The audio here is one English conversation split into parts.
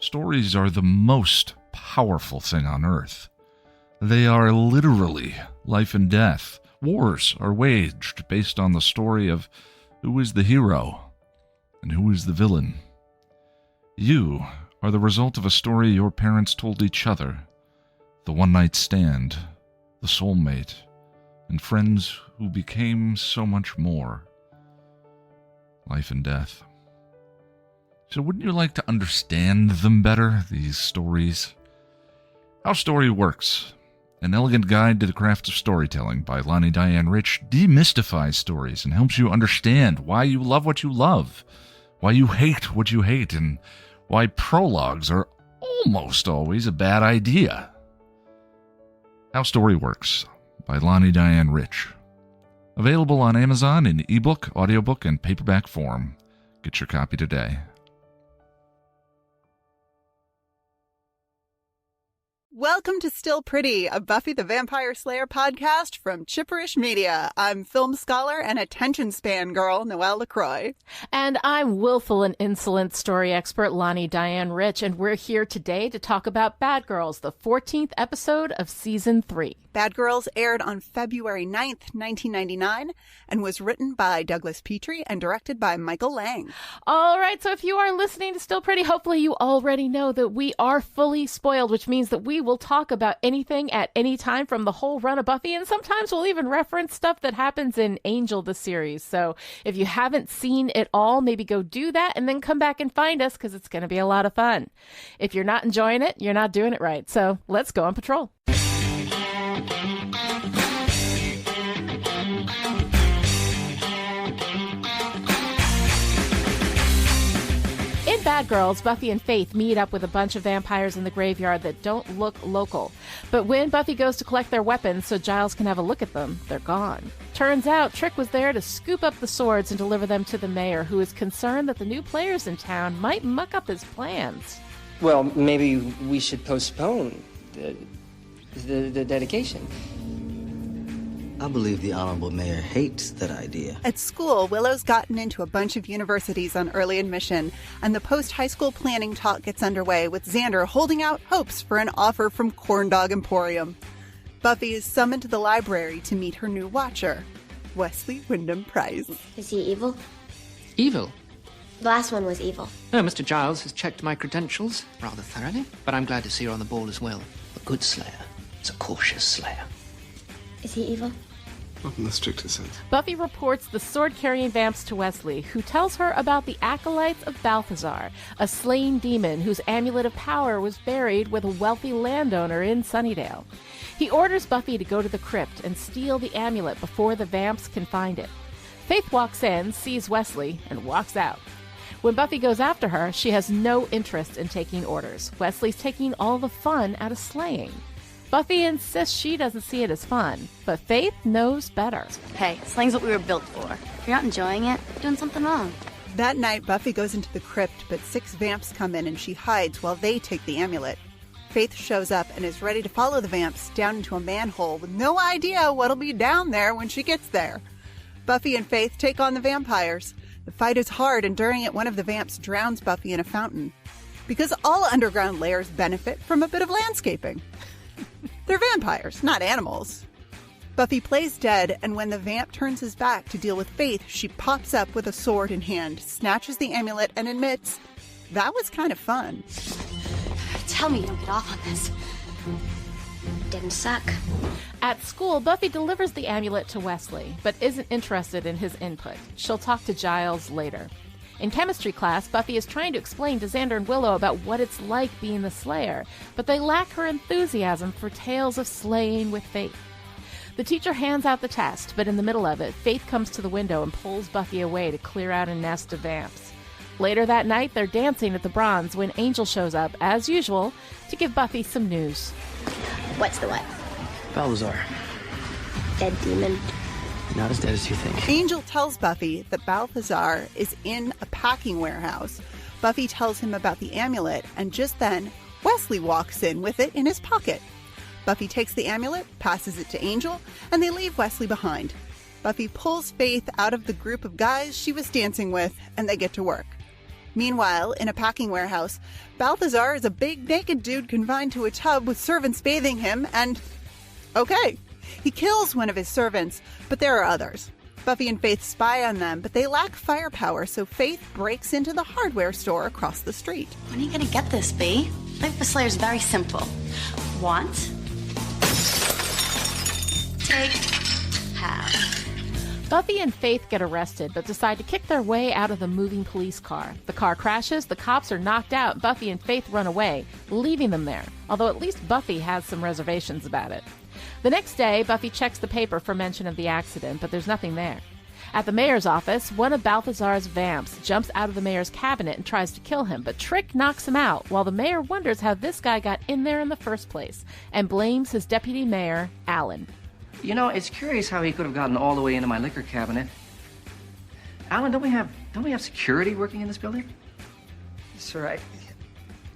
Stories are the most powerful thing on earth. They are literally life and death. Wars are waged based on the story of who is the hero and who is the villain. You are the result of a story your parents told each other, the one-night stand, the soulmate, and friends who became so much more. Life and death. So wouldn't you like to understand them better, these stories? How Story Works, an elegant guide to the craft of storytelling by Lonnie Diane Rich, demystifies stories and helps you understand why you love what you love, why you hate what you hate, and why prologues are almost always a bad idea. How Story Works by Lonnie Diane Rich. Available on Amazon in ebook, audiobook, and paperback form. Get your copy today. Welcome to Still Pretty, a Buffy the Vampire Slayer podcast from Chipperish Media. I'm film scholar and attention span girl, Noelle LaCroix. And I'm willful and insolent story expert, Lonnie Diane Rich, and we're here today to talk about Bad Girls, the 14th episode of Season 3. Bad Girls aired on February 9th, 1999, and was written by Douglas Petrie and directed by Michael Lang. All right, so if you are listening to Still Pretty, hopefully you already know that we are fully spoiled, which means that we will talk about anything at any time from the whole run of Buffy, and sometimes we'll even reference stuff that happens in Angel, the series. So if you haven't seen it all, maybe go do that and then come back and find us, because it's going to be a lot of fun. If you're not enjoying it, you're not doing it right. So let's go on patrol. In Bad Girls, Buffy and Faith meet up with a bunch of vampires in the graveyard that don't look local. But when Buffy goes to collect their weapons so Giles can have a look at them, they're gone. Turns out Trick was there to scoop up the swords and deliver them to the mayor, who is concerned that the new players in town might muck up his plans. Well, maybe we should postpone the dedication. I believe the Honorable Mayor hates that idea. At school, Willow's gotten into a bunch of universities on early admission, and the post-high school planning talk gets underway with Xander holding out hopes for an offer from Corndog Emporium. Buffy is summoned to the library to meet her new watcher, Wesley Wyndham Price. Is he evil? Evil? The last one was evil. No, Mr. Giles has checked my credentials rather thoroughly, but I'm glad to see you're on the ball as well. A good slayer is a cautious slayer. Is he evil? Not in the strictest sense. Buffy reports the sword-carrying vamps to Wesley, who tells her about the acolytes of Balthazar, a slain demon whose amulet of power was buried with a wealthy landowner in Sunnydale. He orders Buffy to go to the crypt and steal the amulet before the vamps can find it. Faith walks in, sees Wesley, and walks out. When Buffy goes after her, she has no interest in taking orders. Wesley's taking all the fun out of slaying. Buffy insists she doesn't see it as fun, but Faith knows better. Hey, slaying's what we were built for. If you're not enjoying it, you're doing something wrong. That night, Buffy goes into the crypt, but 6 vamps come in and she hides while they take the amulet. Faith shows up and is ready to follow the vamps down into a manhole with no idea what'll be down there when she gets there. Buffy and Faith take on the vampires. The fight is hard, and during it, one of the vamps drowns Buffy in a fountain. Because all underground layers benefit from a bit of landscaping. They're vampires, not animals. Buffy plays dead, and when the vamp turns his back to deal with Faith, she pops up with a sword in hand, snatches the amulet, and admits, that was kind of fun. Tell me you don't get off on this. Didn't suck. At school, Buffy delivers the amulet to Wesley, but isn't interested in his input. She'll talk to Giles later. In chemistry class, Buffy is trying to explain to Xander and Willow about what it's like being the Slayer, but they lack her enthusiasm for tales of slaying with Faith. The teacher hands out the test, but in the middle of it, Faith comes to the window and pulls Buffy away to clear out a nest of vamps. Later that night, they're dancing at the Bronze when Angel shows up, as usual, to give Buffy some news. What's the what? Balthazar. Dead demon. Not as dead as you think. Angel tells Buffy that Balthazar is in a packing warehouse. Buffy tells him about the amulet, and just then, Wesley walks in with it in his pocket. Buffy takes the amulet, passes it to Angel, and they leave Wesley behind. Buffy pulls Faith out of the group of guys she was dancing with, and they get to work. Meanwhile, in a packing warehouse, Balthazar is a big naked dude confined to a tub with servants bathing him, and okay, he kills one of his servants, but there are others. Buffy and Faith spy on them, but they lack firepower, so Faith breaks into the hardware store across the street. When are you gonna get this, Bee? Life for Slayer's very simple. Want, take, have. Buffy and Faith get arrested, but decide to kick their way out of the moving police car. The car crashes, the cops are knocked out, Buffy and Faith run away, leaving them there, although at least Buffy has some reservations about it. The next day, Buffy checks the paper for mention of the accident, but there's nothing there. At the mayor's office, one of Balthazar's vamps jumps out of the mayor's cabinet and tries to kill him, but Trick knocks him out, while the mayor wonders how this guy got in there in the first place, and blames his deputy mayor, Alan. You know, it's curious how he could have gotten all the way into my liquor cabinet. Alan, don't we have security working in this building? Sir,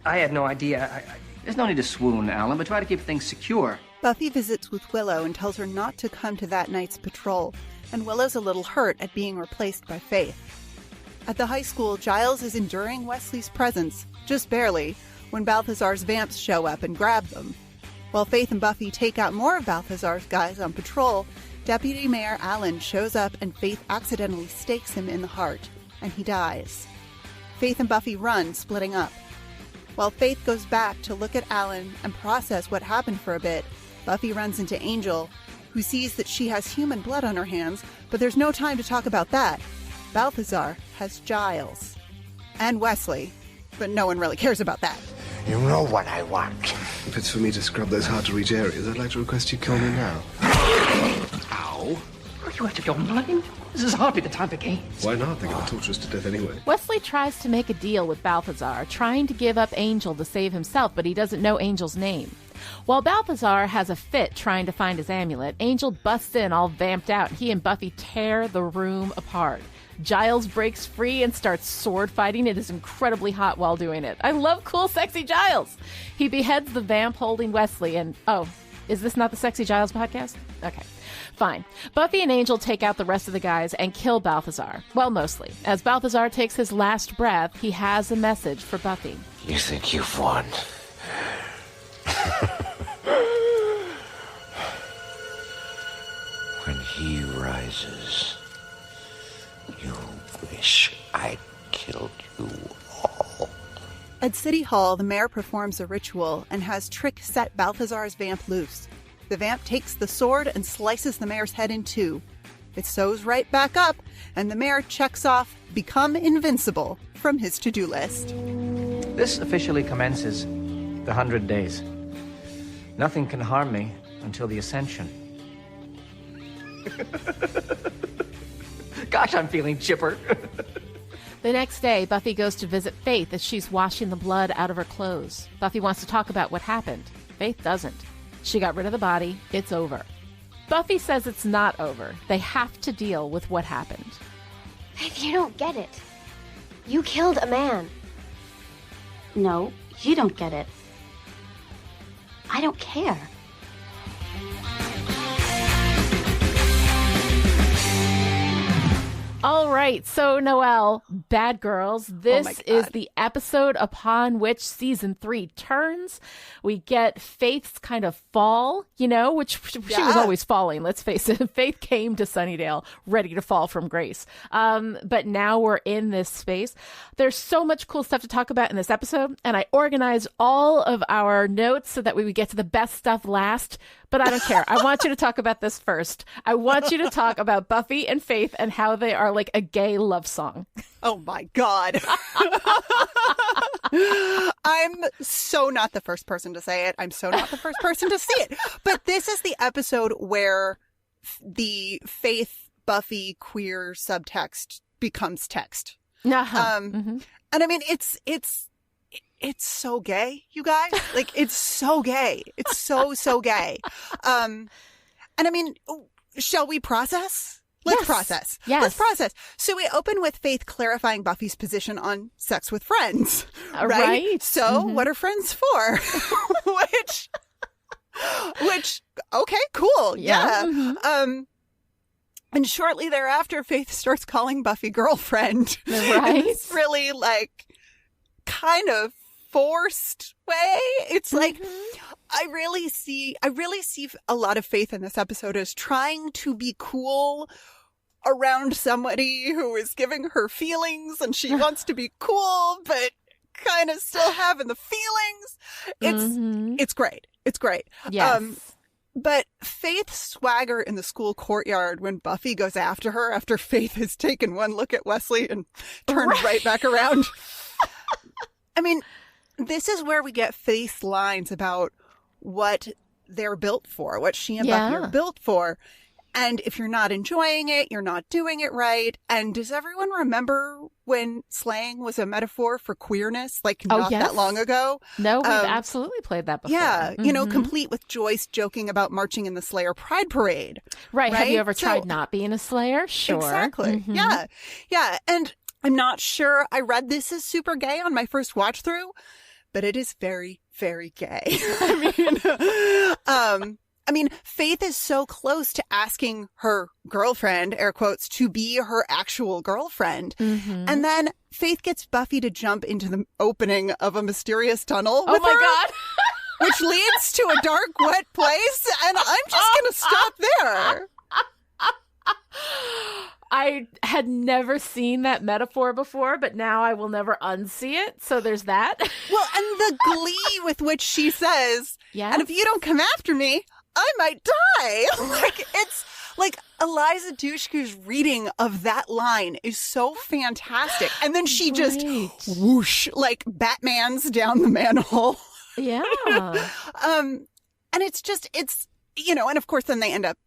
I had no idea. There's no need to swoon, Alan, but try to keep things secure. Buffy visits with Willow and tells her not to come to that night's patrol, and Willow's a little hurt at being replaced by Faith. At the high school, Giles is enduring Wesley's presence, just barely, when Balthazar's vamps show up and grab them. While Faith and Buffy take out more of Balthazar's guys on patrol, Deputy Mayor Alan shows up and Faith accidentally stakes him in the heart, and he dies. Faith and Buffy run, splitting up. While Faith goes back to look at Alan and process what happened for a bit, Buffy runs into Angel, who sees that she has human blood on her hands, but there's no time to talk about that. Balthazar has Giles. And Wesley, but no one really cares about that. You know what I want. If it's for me to scrub those hard-to-reach areas, I'd like to request you kill me now. Ow. Are you out of your mind? This is hardly the time for games. Why not? They're going to torture us to death anyway. Wesley tries to make a deal with Balthazar, trying to give up Angel to save himself, but he doesn't know Angel's name. While Balthazar has a fit trying to find his amulet, Angel busts in all vamped out, and he and Buffy tear the room apart. Giles breaks free and starts sword fighting. It is incredibly hot while doing it. I love cool, sexy Giles. He beheads the vamp holding Wesley and... Oh, is this not the Sexy Giles podcast? Okay, fine. Buffy and Angel take out the rest of the guys and kill Balthazar. Well, mostly. As Balthazar takes his last breath, he has a message for Buffy. You think you've won? When he rises, you wish I'd killed you all. At City Hall, the mayor performs a ritual and has Trick set Balthazar's vamp loose. The vamp takes the sword and slices the mayor's head in two. It sews right back up, and the mayor checks off Become Invincible from his to-do list. This officially commences the 100 days. Nothing can harm me until the Ascension. Gosh, I'm feeling chipper. The next day, Buffy goes to visit Faith as she's washing the blood out of her clothes. Buffy wants to talk about what happened. Faith doesn't. She got rid of the body. It's over. Buffy says it's not over. They have to deal with what happened. Faith, you don't get it. You killed a man. No, you don't get it. I don't care. All right, so Noelle, Bad Girls, this is the episode upon which season 3 turns. We get Faith's kind of fall, you know, which she was always falling, let's face it. Faith came to Sunnydale ready to fall from grace. But now we're in this space. There's so much cool stuff to talk about in this episode, and I organized all of our notes so that we would get to the best stuff last. But I don't care. I want you to talk about this first. I want you to talk about Buffy and Faith and how they are like a gay love song. Oh my God. I'm so not the first person to say it. I'm so not the first person to see it. But this is the episode where the Faith Buffy queer subtext becomes text. And I mean, it's so gay, you guys. Like, it's so gay. It's so gay. And I mean, shall we process? Let's process. Yes. Let's process. So we open with Faith clarifying Buffy's position on sex with friends. Right? Right. So what are friends for? which, okay, cool. Yeah. And shortly thereafter, Faith starts calling Buffy girlfriend. Right. In this really, like, kind of forced way. It's like, I really see a lot of Faith in this episode as trying to be cool around somebody who is giving her feelings, and she wants to be cool, but kind of still having the feelings. It's great. It's great. Yes. But Faith's swagger in the school courtyard when Buffy goes after her after Faith has taken one look at Wesley and turned right back around. I mean, this is where we get Faith's lines about what they're built for, what she and Buffy are built for. And if you're not enjoying it, you're not doing it right. And does everyone remember when slaying was a metaphor for queerness, like not that long ago? No, we've absolutely played that before. Yeah, you know, complete with Joyce joking about marching in the Slayer Pride Parade. Right. Have you ever tried not being a Slayer? Sure. Exactly. Yeah. Yeah. And I'm not sure I read this as super gay on my first watch through, but it is very, very gay. I mean, Faith is so close to asking her girlfriend, air quotes, to be her actual girlfriend. And then Faith gets Buffy to jump into the opening of a mysterious tunnel with her, God. which leads to a dark, wet place. And I'm just going to stop there. I had never seen that metaphor before, but now I will never unsee it. So there's that. Well, and the glee with which she says, and if you don't come after me, I might die. Like, it's like Eliza Dushku's reading of that line is so fantastic. And then she just whoosh, like Batman's down the manhole. Yeah. And it's just, it's, you know, and of course then they end up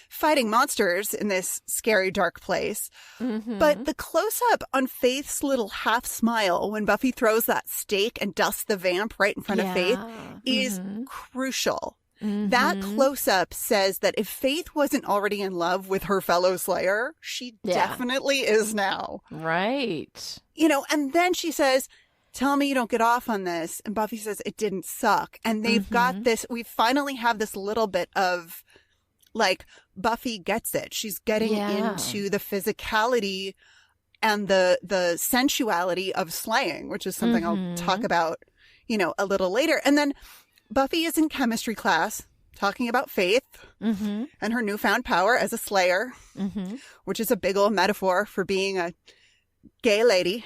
fighting monsters in this scary, dark place. But the close-up on Faith's little half smile when Buffy throws that stake and dusts the vamp right in front of Faith is crucial. That close-up says that if Faith wasn't already in love with her fellow Slayer, she definitely is now. Right. You know, and then she says, tell me you don't get off on this. And Buffy says, it didn't suck. And they've got this, we finally have this little bit of, like, Buffy gets it. She's getting into the physicality and the sensuality of slaying, which is something I'll talk about, you know, a little later. And then Buffy is in chemistry class talking about Faith and her newfound power as a slayer, which is a big old metaphor for being a gay lady.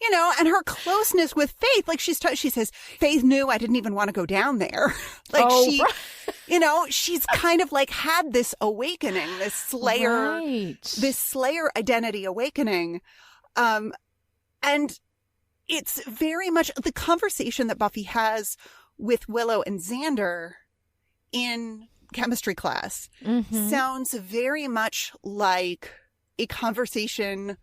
You know, and her closeness with Faith, like she says, Faith knew I didn't even want to go down there. Like you know, she's kind of like had this awakening, this slayer identity awakening. And it's very much the conversation that Buffy has with Willow and Xander in chemistry class sounds very much like a conversation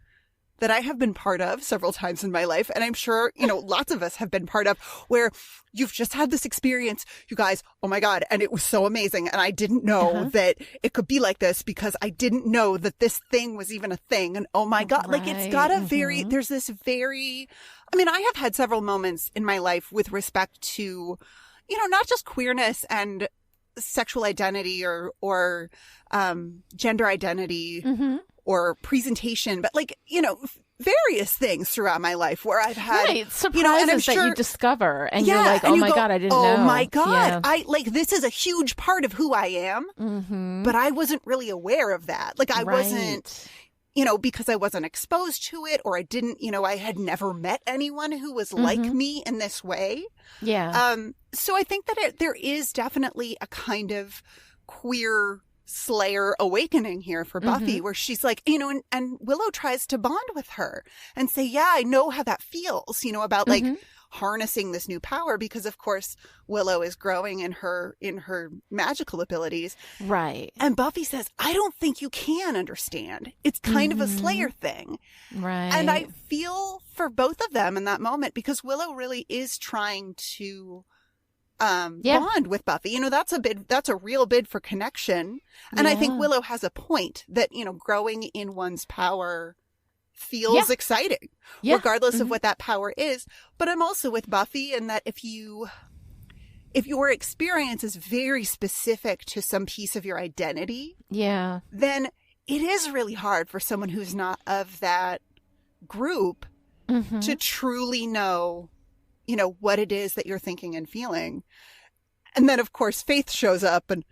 that I have been part of several times in my life. And I'm sure, you know, lots of us have been part of, where you've just had this experience, you guys, oh my God, and it was so amazing. And I didn't know that it could be like this because I didn't know that this thing was even a thing. And oh my God, like it's got a very, there's this very, I mean, I have had several moments in my life with respect to, you know, not just queerness and sexual identity or gender identity or presentation, but like, you know, various things throughout my life where I've had surprises, you know, and I'm that you discover and you're like, oh my God, I didn't know. Oh my God. I like, this is a huge part of who I am, but I wasn't really aware of that. Like I wasn't, you know, because I wasn't exposed to it, or I didn't, you know, I had never met anyone who was like me in this way. Yeah. So I think that there is definitely a kind of queer Slayer awakening here for Buffy, where she's like, you know, and Willow tries to bond with her and say, yeah, I know how that feels, you know, about like harnessing this new power, because of course Willow is growing in her magical abilities. Right. And Buffy says, I don't think you can understand. It's kind of a Slayer thing. Right. And I feel for both of them in that moment, because Willow really is trying to bond with Buffy. You know, that's a real bid for connection. And I think Willow has a point that, you know, growing in one's power feels exciting, regardless of what that power is. But I'm also with Buffy in that if you if your experience is very specific to some piece of your identity, then it is really hard for someone who's not of that group to truly know, you know, what it is that you're thinking and feeling. And then, of course, Faith shows up and,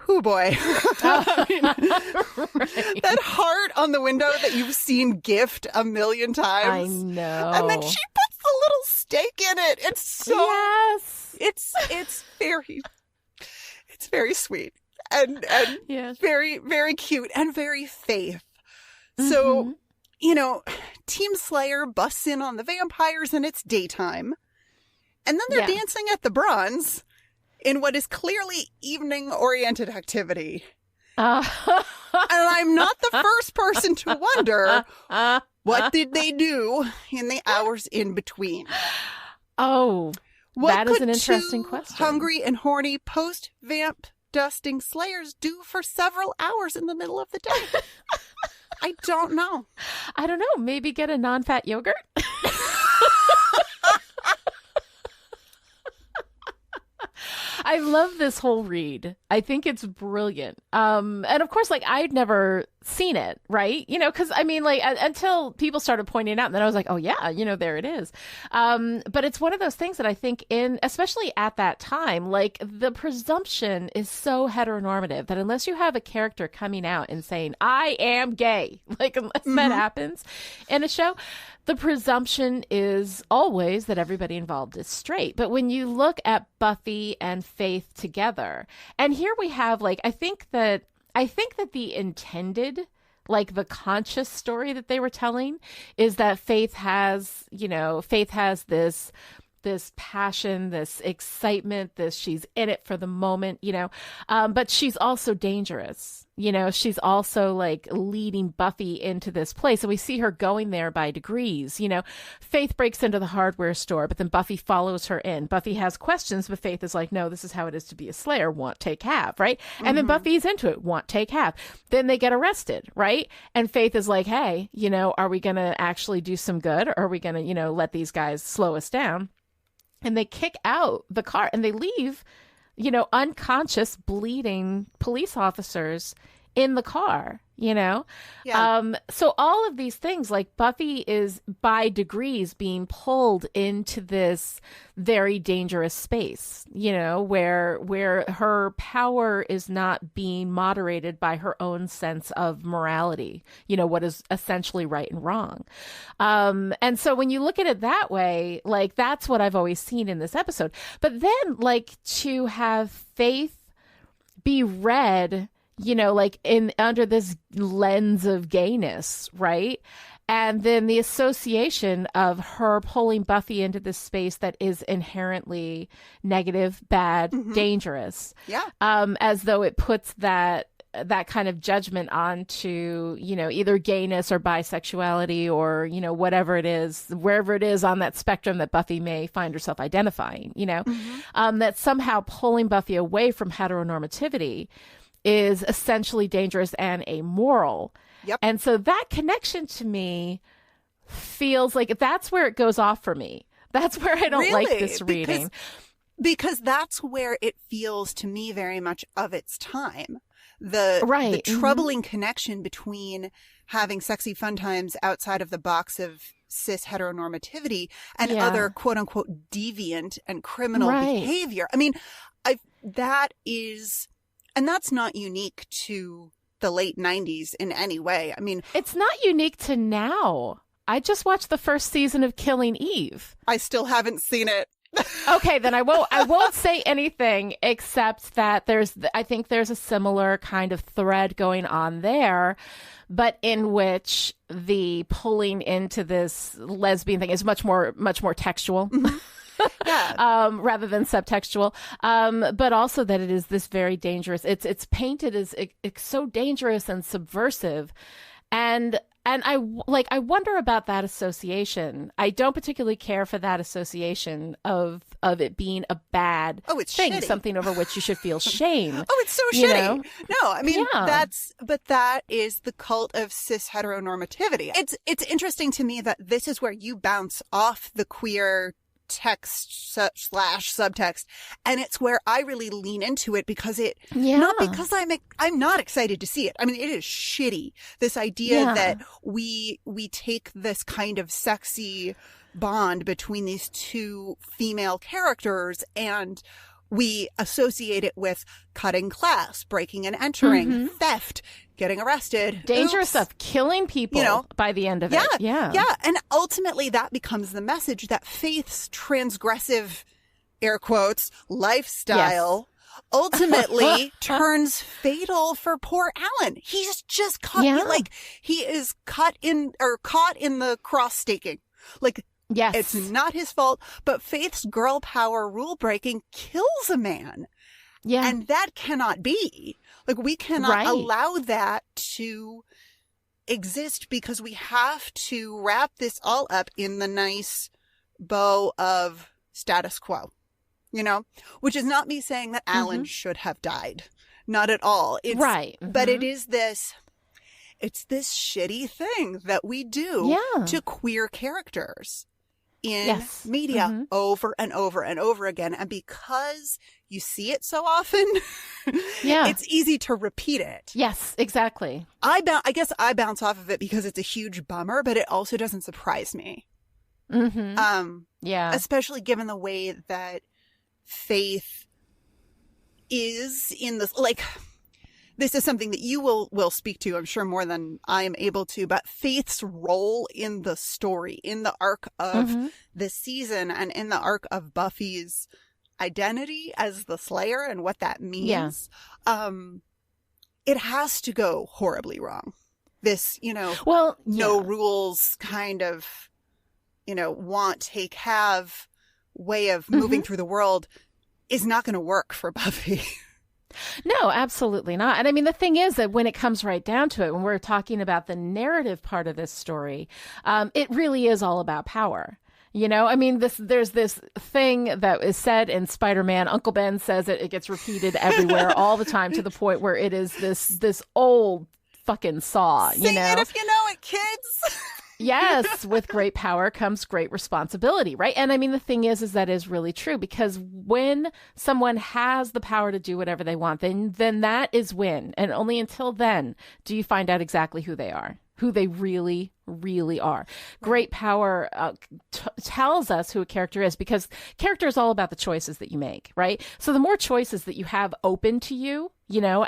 oh boy, I mean, that heart on the window that you've seen gift a million times. I know. And then she puts the little stake in it. It's so, it's very sweet and very, very cute and very Faith. So, you know, Team Slayer busts in on the vampires and it's daytime. And then they're dancing at the Bronze in what is clearly evening-oriented activity. And I'm not the first person to wonder, what did they do in the hours in between? Oh, what that is an could interesting two question. Hungry and horny post-vamp dusting slayers do for several hours in the middle of the day? I don't know. I don't know. Maybe get a non-fat yogurt? I love this whole read. I think it's brilliant. And of course, like, I'd never seen it, right? You know, because I mean, like, until people started pointing it out, and then I was like, oh yeah, you know, there it is. But it's one of those things that I think especially at that time, like, the presumption is so heteronormative that unless you have a character coming out and saying, I am gay, like, unless that happens in a show, the presumption is always that everybody involved is straight. But when you look at Buffy and Faith together, and here we have, like, I think that the intended, like, the conscious story that they were telling is that Faith has this passion, this excitement, she's in it for the moment, you know, but she's also dangerous. You know, she's also, like, leading Buffy into this place. And we see her going there by degrees. You know, Faith breaks into the hardware store, but then Buffy follows her in. Buffy has questions, but Faith is like, no, this is how it is to be a Slayer. Want, take, have, right? And then Buffy's into it. Want, take, have. Then they get arrested, right? And Faith is like, hey, you know, are we going to actually do some good? Or are we going to, you know, let these guys slow us down? And they kick out the car and they leave, you know, unconscious, bleeding police officers in the car, you know? Yeah. So all of these things, like, Buffy is by degrees being pulled into this very dangerous space, you know, where her power is not being moderated by her own sense of morality, you know, what is essentially right and wrong. And so when you look at it that way, like, that's what I've always seen in this episode. But then, like, to have Faith be read, you know, like, under this lens of gayness, right? And then the association of her pulling Buffy into this space that is inherently negative, bad, dangerous. Yeah. As though it puts that kind of judgment onto, you know, either gayness or bisexuality or, you know, whatever it is, wherever it is on that spectrum that Buffy may find herself identifying, you know, that somehow pulling Buffy away from heteronormativity is essentially dangerous and amoral. Yep. And so that connection to me feels like that's where it goes off for me. That's where I don't like this reading. Because that's where it feels to me very much of its time. The troubling connection between having sexy fun times outside of the box of cis heteronormativity and other quote unquote deviant and criminal behavior. I mean, that is... And that's not unique to the late 90s in any way. I mean, it's not unique to now. I just watched the first season of Killing Eve. I still haven't seen it. Okay, then I won't say anything except that I think there's a similar kind of thread going on there, but in which the pulling into this lesbian thing is much more textual. Rather than subtextual, but also that it is this very dangerous. It's painted as it's so dangerous and subversive, and I wonder about that association. I don't particularly care for that association of it being a bad thing, shitty. Something over which you should feel shame. It's so shitty. Know? No, I mean that is the cult of cis heteronormativity. It's interesting to me that this is where you bounce off the queer text slash subtext, and it's where I really lean into it because Yeah. not because I'm not excited to see it. I mean, it is shitty. This idea that we take this kind of sexy bond between these two female characters and we associate it with cutting class, breaking and entering, theft, getting arrested, dangerous stuff, killing people by the end of it. Yeah. And ultimately that becomes the message that Faith's transgressive, air quotes, lifestyle ultimately turns fatal for poor Alan. He's just caught, he is caught in the cross staking. Yes. It's not his fault, but Faith's girl power rule breaking kills a man. Yeah. And that cannot be. We cannot allow that to exist because we have to wrap this all up in the nice bow of status quo, which is not me saying that Alan should have died. Not at all. It's, but it is it's this shitty thing that we do to queer characters in media over and over and over again. And because you see it so often, it's easy to repeat it. Yes, exactly. I guess I bounce off of it because it's a huge bummer, but it also doesn't surprise me. Especially given the way that Faith is in this, this is something that you will speak to, I'm sure, more than I am able to, but Faith's role in the story, in the arc of this season and in the arc of Buffy's identity as the Slayer and what that means, it has to go horribly wrong. This, no rules kind of, want, take, have way of moving through the world is not going to work for Buffy. No, absolutely not. And I mean, the thing is that when it comes right down to it, when we're talking about the narrative part of this story, it really is all about power. I mean, there's this thing that is said in Spider-Man. Uncle Ben says it gets repeated everywhere all the time to the point where it is this old fucking saw, Sing it if you know it, kids. Yes, with great power comes great responsibility, right? And I mean, the thing is that is really true because when someone has the power to do whatever they want, then that is when, and only until then do you find out exactly who they are, who they really, really are. Great power tells us who a character is because character is all about the choices that you make, right? So the more choices that you have open to you,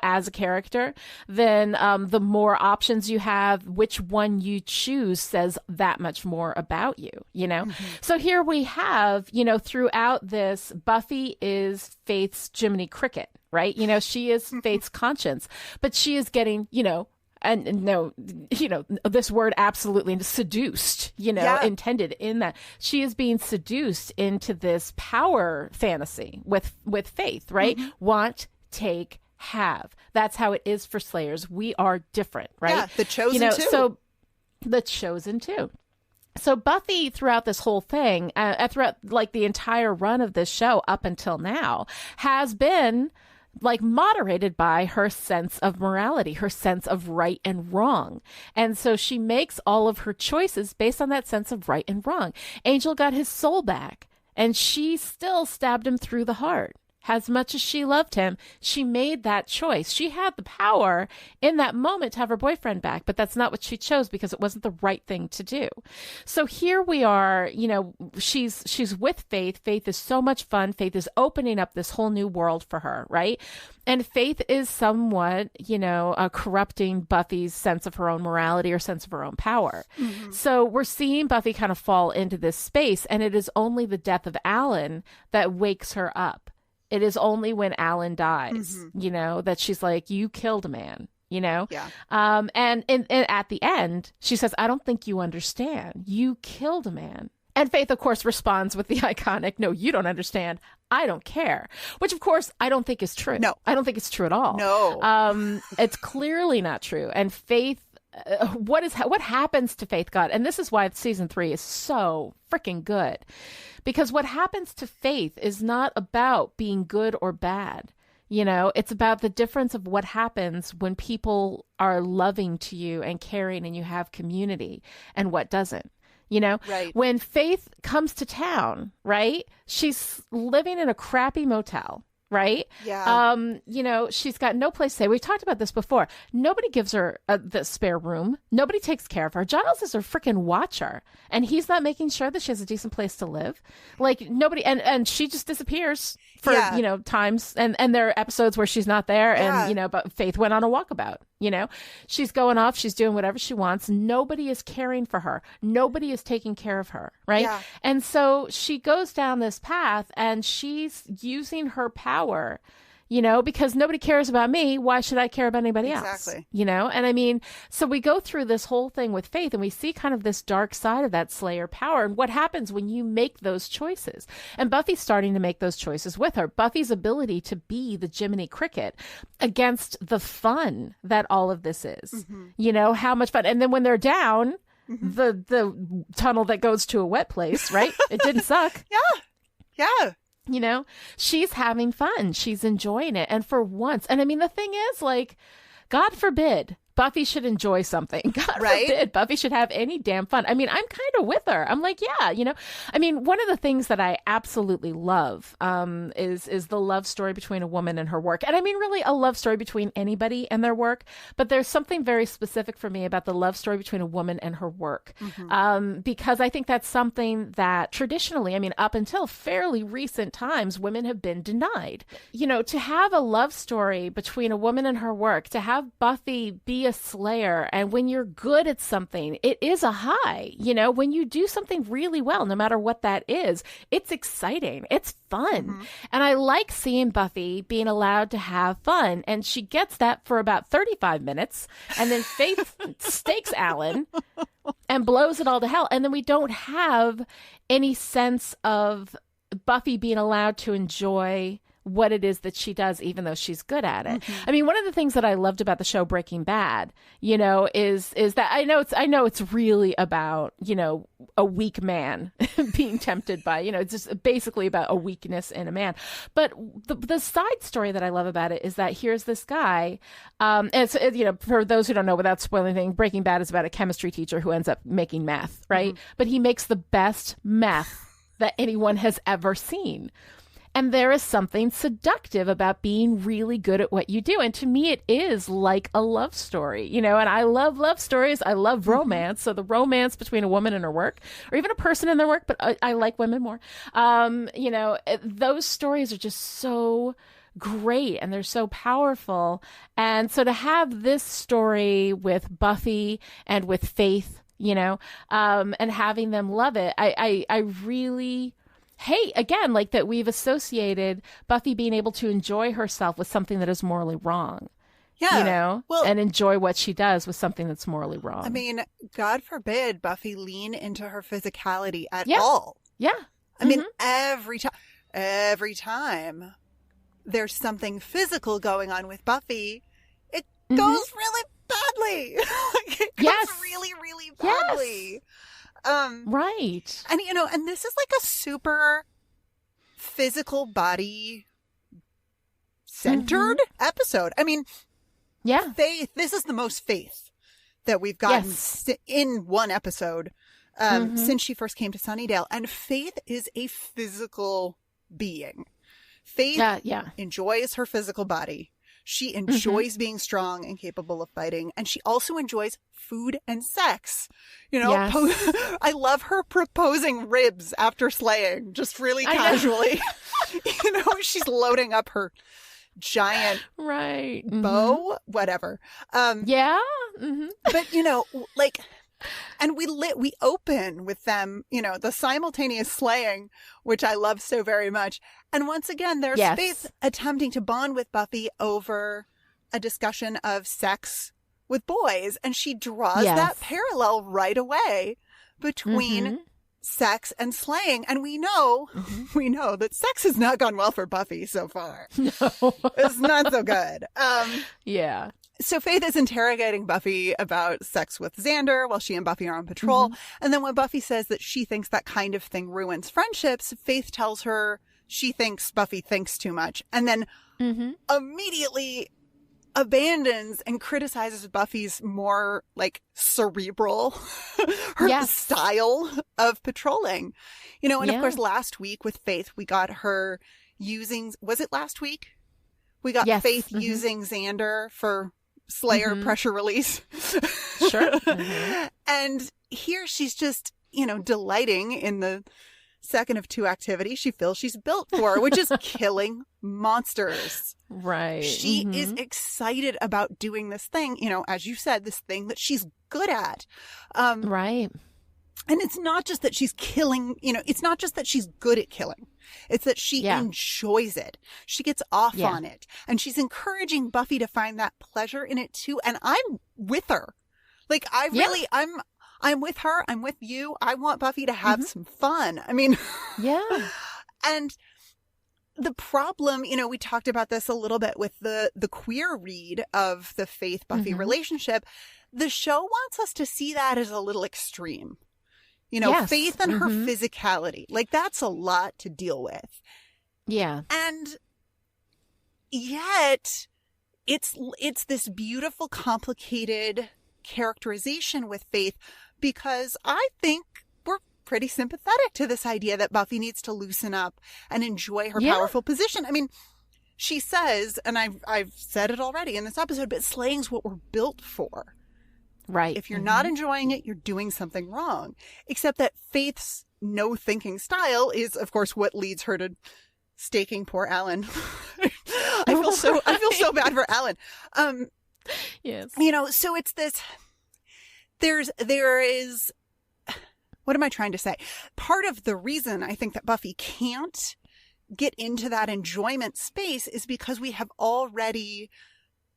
as a character, then the more options you have, which one you choose says that much more about you, So here we have, throughout this, Buffy is Faith's Jiminy Cricket, right? She is Faith's conscience, but she is getting, and no, this word absolutely seduced, intended in that she is being seduced into this power fantasy with Faith, right? Want, take, have. That's how it is for Slayers. We are different, right? Yeah, the chosen too. So the chosen too. So Buffy, throughout this whole thing, throughout the entire run of this show up until now, has been moderated by her sense of morality, her sense of right and wrong. And so she makes all of her choices based on that sense of right and wrong. Angel got his soul back, and she still stabbed him through the heart. As much as she loved him, she made that choice. She had the power in that moment to have her boyfriend back, but that's not what she chose because it wasn't the right thing to do. So here we are, she's with Faith. Faith is so much fun. Faith is opening up this whole new world for her, right? And Faith is somewhat, corrupting Buffy's sense of her own morality or sense of her own power. So we're seeing Buffy kind of fall into this space, and it is only the death of Alan that wakes her up. It is only when Alan dies, that she's like, you killed a man, Yeah. And at the end, she says, I don't think you understand. You killed a man. And Faith, of course, responds with the iconic, no, you don't understand. I don't care. Which, of course, I don't think is true. No. I don't think it's true at all. No. It's clearly not true. And Faith, what happens to Faith, God, and this is why season 3 is so freaking good, because what happens to Faith is not about being good or bad. It's about the difference of what happens when people are loving to you and caring and you have community and what doesn't. You know, Right. when Faith comes to town, right? She's living in a crappy motel, right? Yeah. You know, she's got no place to stay. We've talked about this before. Nobody gives her the spare room. Nobody takes care of her. Giles is her freaking watcher, and he's not making sure that she has a decent place to live. Like nobody, and she just disappears for, you know, times, and there are episodes where she's not there, and, you know, but Faith went on a walkabout. You know, she's going off, she's doing whatever she wants. Nobody is caring for her. Nobody is taking care of her. Right. Yeah. And so she goes down this path and she's using her power, you know, because nobody cares about me. Why should I care about anybody else? Exactly. You know, and I mean, so we go through this whole thing with Faith and we see kind of this dark side of that Slayer power and what happens when you make those choices. And Buffy's starting to make those choices with her. Buffy's ability to be the Jiminy Cricket against the fun that all of this is, you know, how much fun. And then when they're down, the tunnel that goes to a wet place, right? It didn't suck. Yeah. You know, she's having fun. She's enjoying it. And for once, and I mean, the thing is, like, God forbid Buffy should enjoy something. God forbid Buffy should have any damn fun. I mean, I'm kind of with her. I'm like, yeah, you know, I mean, one of the things that I absolutely love is the love story between a woman and her work. And I mean, really a love story between anybody and their work. But there's something very specific for me about the love story between a woman and her work. Because I think that's something that traditionally, I mean, up until fairly recent times, women have been denied. You know, to have a love story between a woman and her work, to have Buffy be a Slayer, and when you're good at something, it is a high. You know, when you do something really well, no matter what that is, it's exciting, it's fun. And I like seeing Buffy being allowed to have fun, and she gets that for about 35 minutes, and then Faith stakes Alan and blows it all to hell, and then we don't have any sense of Buffy being allowed to enjoy what it is that she does, even though she's good at it. I mean, one of the things that I loved about the show Breaking Bad, you know, is that I know it's really about, you know, a weak man being tempted by, you know, it's just basically about a weakness in a man. But the side story that I love about it is that here's this guy, it's, you know, for those who don't know, without spoiling anything, Breaking Bad is about a chemistry teacher who ends up making meth, right? But he makes the best meth that anyone has ever seen. And there is something seductive about being really good at what you do. And to me, it is like a love story, you know, and I love love stories. I love romance. So the romance between a woman and her work, or even a person and their work, but I like women more. You know, those stories are just so great and they're so powerful. And so to have this story with Buffy and with Faith, you know, and having them love it, I really... Hey, again, like that we've associated Buffy being able to enjoy herself with something that is morally wrong. Yeah. You know, well, and enjoy what she does with something that's morally wrong. I mean, God forbid Buffy lean into her physicality at all. Yeah. I mean, every time there's something physical going on with Buffy, it goes really badly. It goes really, really badly. Yes. Right. And, you know, and this is like a super physical body centered episode. I mean, Faith, this is the most Faith that we've gotten in one episode since she first came to Sunnydale. And Faith is a physical being. Faith enjoys her physical body. She enjoys being strong and capable of fighting. And she also enjoys food and sex. You know, I love her proposing ribs after slaying, just really casually. You know, she's loading up her giant bow, whatever. But, you know, like... And we open with them, you know, the simultaneous slaying, which I love so very much. And once again, there's Faith attempting to bond with Buffy over a discussion of sex with boys. And she draws that parallel right away between sex and slaying. And we know that sex has not gone well for Buffy so far. No. It's not so good. So Faith is interrogating Buffy about sex with Xander while she and Buffy are on patrol. And then when Buffy says that she thinks that kind of thing ruins friendships, Faith tells her she thinks Buffy thinks too much. And then immediately abandons and criticizes Buffy's more like cerebral her style of patrolling. You know, and of course last week with Faith, we got her using, was it last week? We got Faith using Xander for Slayer pressure release. Sure. And here she's just, you know, delighting in the second of two activities she feels she's built for, which is killing monsters. Right. She is excited about doing this thing, you know, as you said, this thing that she's good at. Right. And it's not just that she's killing, you know, it's not just that she's good at killing. It's that she enjoys it. She gets off on it. And she's encouraging Buffy to find that pleasure in it too. And I'm with her. Like, I really, I'm with her. I'm with you. I want Buffy to have some fun. I mean, and the problem, you know, we talked about this a little bit with the queer read of the Faith Buffy relationship. The show wants us to see that as a little extreme. You know, Faith and her physicality. Like, that's a lot to deal with. Yeah. And yet, it's this beautiful, complicated characterization with Faith, because I think we're pretty sympathetic to this idea that Buffy needs to loosen up and enjoy her powerful position. I mean, she says, and I've said it already in this episode, but slaying's what we're built for. Right. If you're not enjoying it, you're doing something wrong. Except that Faith's no thinking style is, of course, what leads her to staking poor Alan. I feel so bad for Alan. Yes. You know, so it's this, there is, what am I trying to say? Part of the reason I think that Buffy can't get into that enjoyment space is because we have already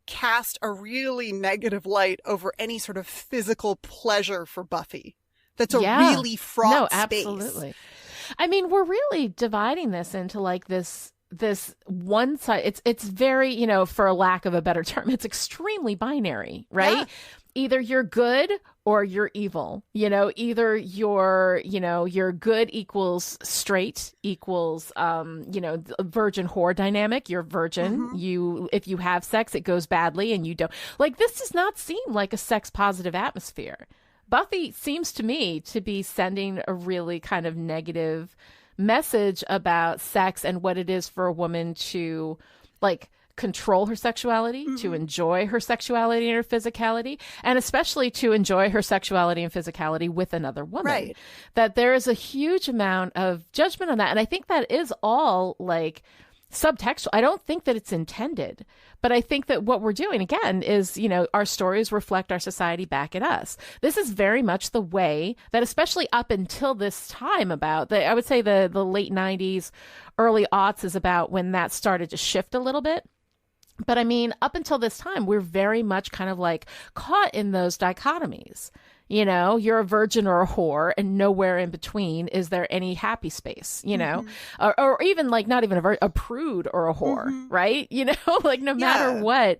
cast a really negative light over any sort of physical pleasure for Buffy. That's a really fraught space. Absolutely. I mean, we're really dividing this into like this one side. It's very, you know, for a lack of a better term, it's extremely binary, right? Yeah. Either you're good or you're evil. You know, either you're good equals straight equals, virgin whore dynamic. You're virgin. If you have sex, it goes badly and you don't. Like, this does not seem like a sex positive atmosphere. Buffy seems to me to be sending a really kind of negative message about sex and what it is for a woman to, like, control her sexuality, to enjoy her sexuality and her physicality, and especially to enjoy her sexuality and physicality with another woman. Right. That there is a huge amount of judgment on that. And I think that is all like subtextual. I don't think that it's intended, but I think that what we're doing again is, you know, our stories reflect our society back at us. This is very much the way that, especially up until this time, I would say the late 90s, early aughts is about when that started to shift a little bit. But I mean, up until this time, we're very much kind of like caught in those dichotomies. You know, you're a virgin or a whore, and nowhere in between is there any happy space, you know, or even like not even a prude or a whore, right? You know, like no matter what,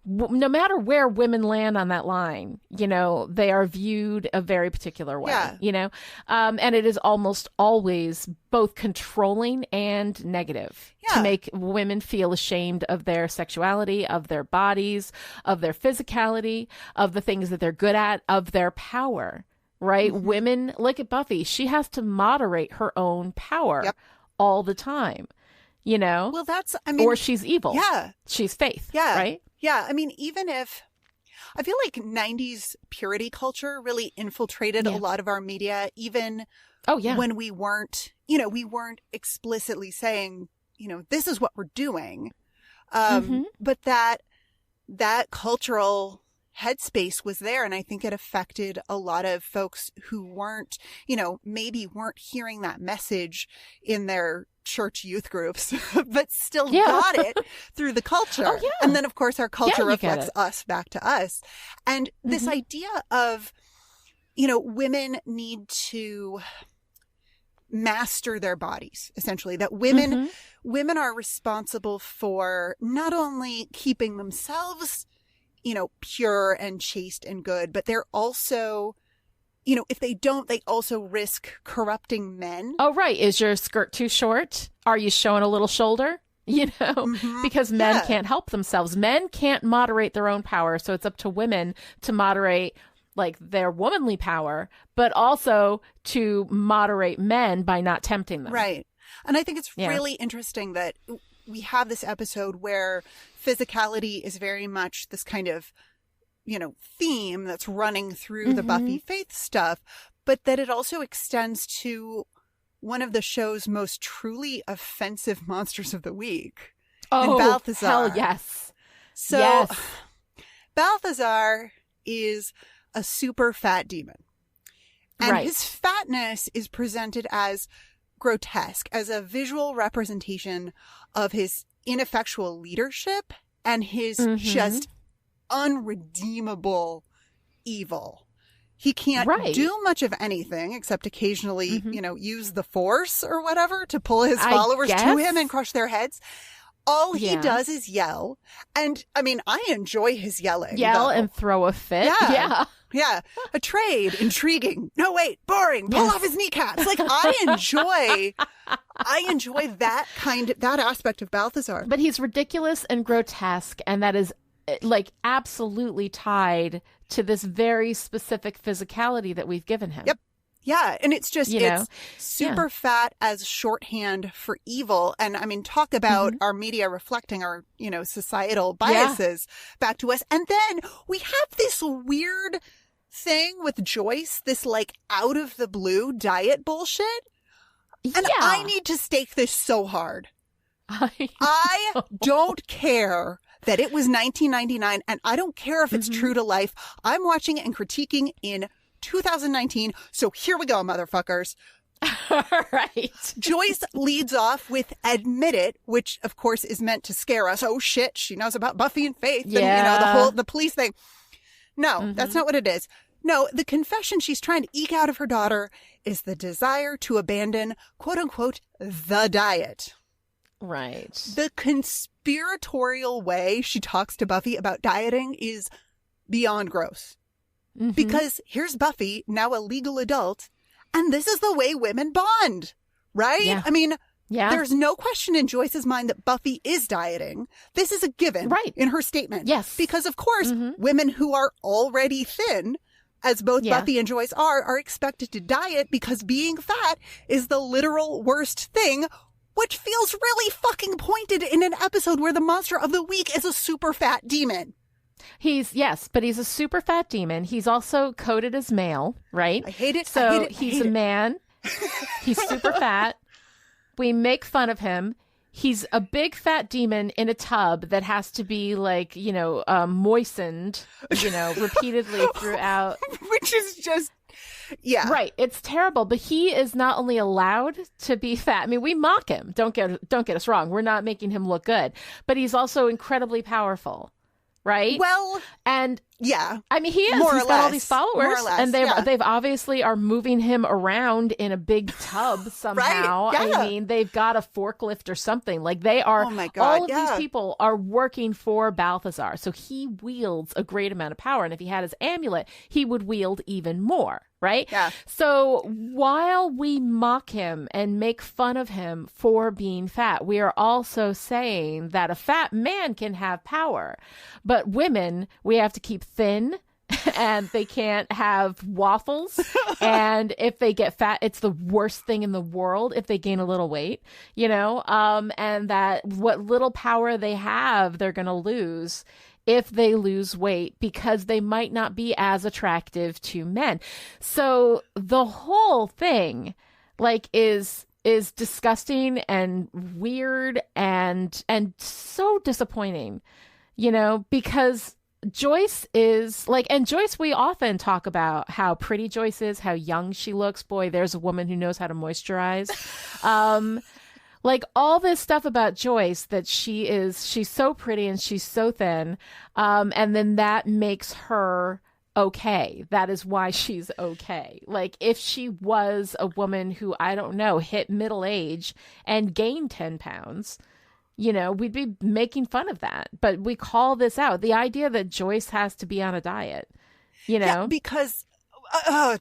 no matter where women land on that line, you know, they are viewed a very particular way, you know, and it is almost always both controlling and negative to make women feel ashamed of their sexuality, of their bodies, of their physicality, of the things that they're good at, of their power, right? Women, look at Buffy. She has to moderate her own power all the time, you know? Well, or she's evil. Yeah. She's Faith. Yeah. Right? Yeah, I mean, even if I feel like 90s purity culture really infiltrated a lot of our media, even when we weren't explicitly saying, you know, this is what we're doing. But that cultural headspace was there. And I think it affected a lot of folks who weren't, you know, maybe weren't hearing that message in their church youth groups, but still got it through the culture. And then, of course, our culture reflects us back to us. And this idea of, you know, women need to master their bodies, essentially, that women are responsible for not only keeping themselves, you know, pure and chaste and good, but they're also, you know, if they don't, they also risk corrupting men. Oh, right. Is your skirt too short? Are you showing a little shoulder? because men can't help themselves. Men can't moderate their own power. So it's up to women to moderate like their womanly power, but also to moderate men by not tempting them. Right. And I think it's really interesting that we have this episode where physicality is very much this kind of, theme that's running through the Buffy Faith stuff, but that it also extends to one of the show's most truly offensive monsters of the week. Oh, Balthazar. Hell yes. So Balthazar is a super fat demon. And his fatness is presented as grotesque, as a visual representation of his ineffectual leadership and his just unredeemable evil. He can't do much of anything except occasionally, use the force or whatever to pull his followers to him and crush their heads. All he does is yell. And I mean, I enjoy his yelling. Yell and throw a fit. Yeah. A trade, intriguing. No, wait, boring. Pull off his kneecaps. Like I enjoy that aspect of Balthazar. But he's ridiculous and grotesque, and that is like absolutely tied to this very specific physicality that we've given him. Yep. Yeah. And it's just, it's super fat as shorthand for evil. And I mean, talk about our media reflecting our, societal biases back to us. And then we have this weird thing with Joyce, this like out of the blue diet bullshit. And I need to stake this so hard. I don't care that it was 1999 and I don't care if it's true to life. I'm watching it and critiquing in 2019. So here we go, motherfuckers. All right. Joyce leads off with admit it, which of course is meant to scare us. Oh shit, she knows about Buffy and Faith and the police thing. No, that's not what it is. No, the confession she's trying to eke out of her daughter is the desire to abandon, quote unquote, the diet. Right. The conspiratorial way she talks to Buffy about dieting is beyond gross. Because here's Buffy, now a legal adult, and this is the way women bond, right? Yeah. I mean, there's no question in Joyce's mind that Buffy is dieting. This is a given in her statement. Yes. Because, of course, women who are already thin, as both Buffy and Joyce are expected to diet because being fat is the literal worst thing, which feels really fucking pointed in an episode where the monster of the week is a super fat demon. But he's a super fat demon. He's also coded as male, right? I hate it. So he's a man. He's super fat. We make fun of him. He's a big fat demon in a tub that has to be like, moistened, repeatedly throughout. Which is just, Right. It's terrible. But he is not only allowed to be fat. I mean, we mock him. Don't get us wrong. We're not making him look good. But he's also incredibly powerful. Right? Well, and I mean, he is. More He's or got all less. these followers, More or less, and they've obviously are moving him around in a big tub somehow. Right? Yeah. I mean, they've got a forklift or something. Like they are. Oh my God, all of these people are working for Balthazar, so he wields a great amount of power. And if he had his amulet, he would wield even more. Right? Yeah. So while we mock him and make fun of him for being fat, we are also saying that a fat man can have power, but women, we have to keep thin and they can't have waffles. And if they get fat, it's the worst thing in the world if they gain a little weight, and that what little power they have, they're going to lose if they lose weight because they might not be as attractive to men. So the whole thing is disgusting and weird and so disappointing, because Joyce is and Joyce, we often talk about how pretty Joyce is, how young she looks. Boy, there's a woman who knows how to moisturize. All this stuff about Joyce, that she's so pretty and she's so thin. And then that makes her okay. That is why she's okay. If she was a woman who, I don't know, hit middle age and gained 10 pounds, we'd be making fun of that. But we call this out. The idea that Joyce has to be on a diet, Yeah, because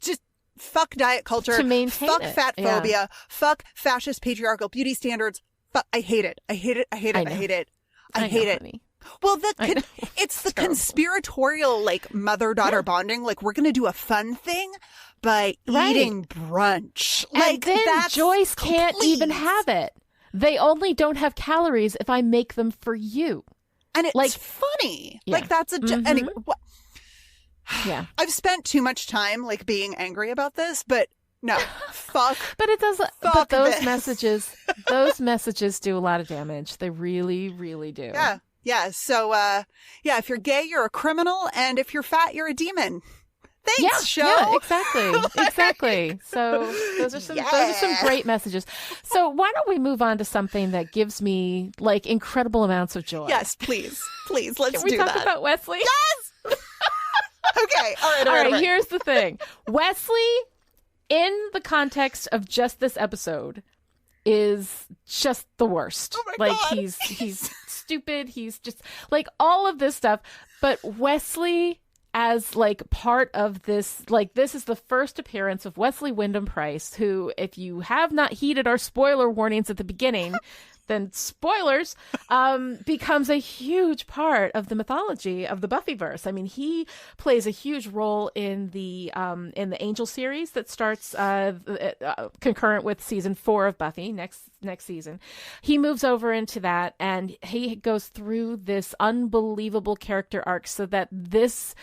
just fuck diet culture, to maintain fuck it. fat phobia, fuck fascist patriarchal beauty standards, But I hate it. I hate it. I hate it. I hate it. I hate it. Honey. Well, it's the conspiratorial, like, mother-daughter bonding. Like, we're going to do a fun thing by eating brunch. And Like, then that's Joyce can't even have it. They only don't have calories if I make them for you. And it's like, funny. Yeah. Like, that's anyway. Yeah. I've spent too much time, like, being angry about this, but no, fuck. But it does. But fuck those this. those messages do a lot of damage. They really, really do. Yeah. Yeah. So, yeah, if you're gay, you're a criminal. And if you're fat, you're a demon. Thanks, show. Yeah, exactly. Exactly. So those are some great messages. So why don't we move on to something that gives me like incredible amounts of joy? Yes, please. Please, let's Can we talk about Wesley? Yes! Okay. All right. Here's the thing. Wesley, in the context of just this episode, is just the worst. Oh my God. He's stupid. He's just like all of this stuff. But Wesley, as like part of this, like this is the first appearance of Wesley Wyndham-Pryce, who, if you have not heeded our spoiler warnings at the beginning, then spoilers, becomes a huge part of the mythology of the Buffyverse. I mean, he plays a huge role in the Angel series that starts concurrent with season 4 of Buffy next season. He moves over into that, and he goes through this unbelievable character arc so that this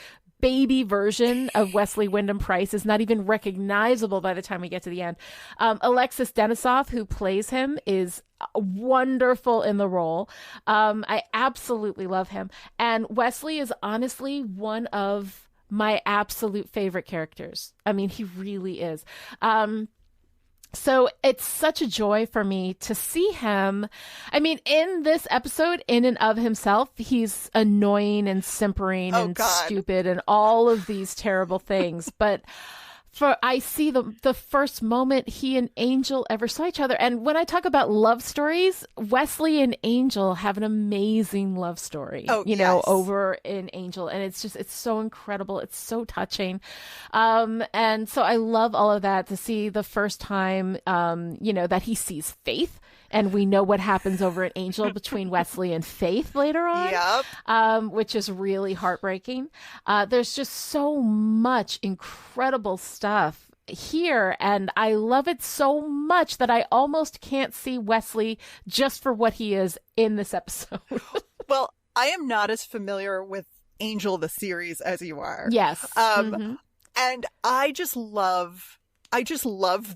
baby version of Wesley Wyndham-Pryce is not even recognizable by the time we get to the end. Alexis Denisov, who plays him, is wonderful in the role. I absolutely love him. And Wesley is honestly one of my absolute favorite characters. I mean, he really is. So it's such a joy for me to see him. I mean, in this episode, in and of himself, he's annoying and simpering and stupid and all of these terrible things. But I see the first moment he and Angel ever saw each other. And when I talk about love stories, Wesley and Angel have an amazing love story, over in Angel. And it's so incredible. It's so touching. And so I love all of that, to see the first time, that he sees Faith. And we know what happens over at Angel between Wesley and Faith later on, which is really heartbreaking. There's just so much incredible stuff here, and I love it so much that I almost can't see Wesley just for what he is in this episode. Well, I am not as familiar with Angel the series as you are. Yes. And I just love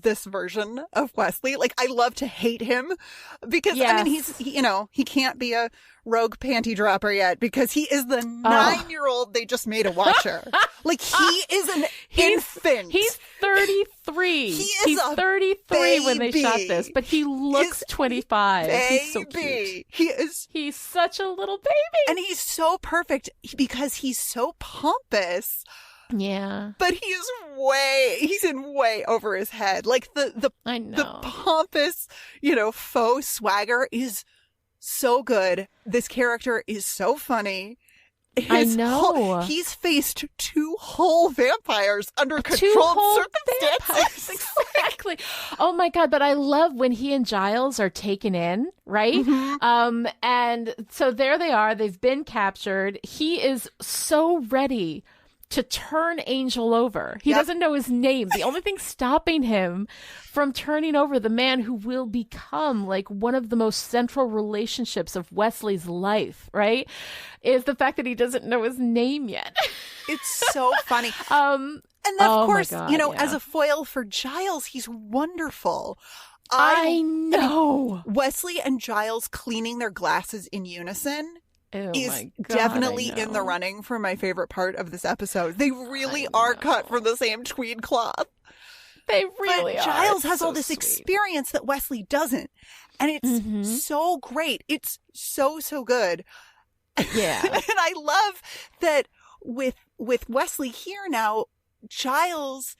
this version of Wesley. Like, I love to hate him because, I mean, he can't be a rogue panty dropper yet because he is the 9-year-old they just made a watcher. Like, he is an infant. He's 33. He's 33 when they shot this, but he looks 25. He's so cute. He's such a little baby. And he's so perfect because he's so pompous. Yeah. But he's in way over his head. Like the pompous, faux swagger is so good. This character is so funny. I know. He's faced 2 whole vampires under controlled circumstances. Exactly. Oh my God. But I love when he and Giles are taken in, right? Mm-hmm. And so there they are. They've been captured. He is so ready to turn Angel over. He doesn't know his name. The only thing stopping him from turning over the man who will become like one of the most central relationships of Wesley's life, right, is the fact that he doesn't know his name yet. It's so funny. And then, of course, as a foil for Giles, he's wonderful. I know. Wesley and Giles cleaning their glasses in unison is definitely in the running for my favorite part of this episode. They really are cut from the same tweed cloth. They really are. Giles has all this experience that Wesley doesn't. And it's so great. It's so, so good. Yeah. And I love that with Wesley here now, Giles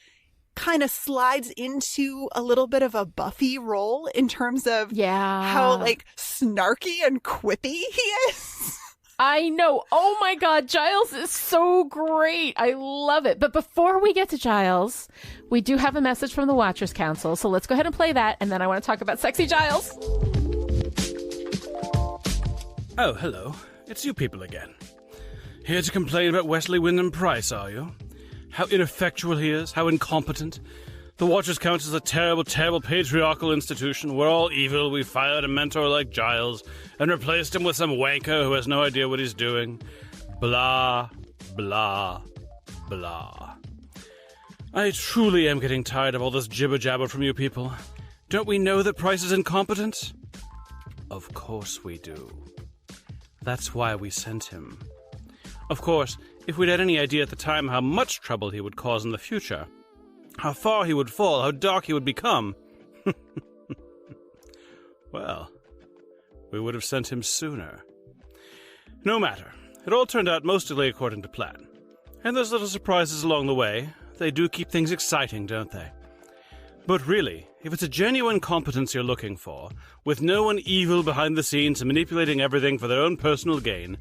kind of slides into a little bit of a Buffy role in terms of how like snarky and quippy he is. I know. Oh my God. Giles is so great. I love it. But before we get to Giles, we do have a message from the Watchers Council. So let's go ahead and play that. And then I want to talk about sexy Giles. Oh, hello. It's you people again. Here to complain about Wesley Wyndham Price, are you? How ineffectual he is, how incompetent. The Watchers Council is a terrible, terrible patriarchal institution. We're all evil. We fired a mentor like Giles and replaced him with some wanker who has no idea what he's doing. Blah, blah, blah. I truly am getting tired of all this jibber-jabber from you people. Don't we know that Price is incompetent? Of course we do. That's why we sent him. Of course, if we'd had any idea at the time how much trouble he would cause in the future, how far he would fall, how dark he would become, well, we would have sent him sooner. No matter. It all turned out mostly according to plan. And there's little surprises along the way. They do keep things exciting, don't they? But really, if it's a genuine competence you're looking for, with no one evil behind the scenes and manipulating everything for their own personal gain,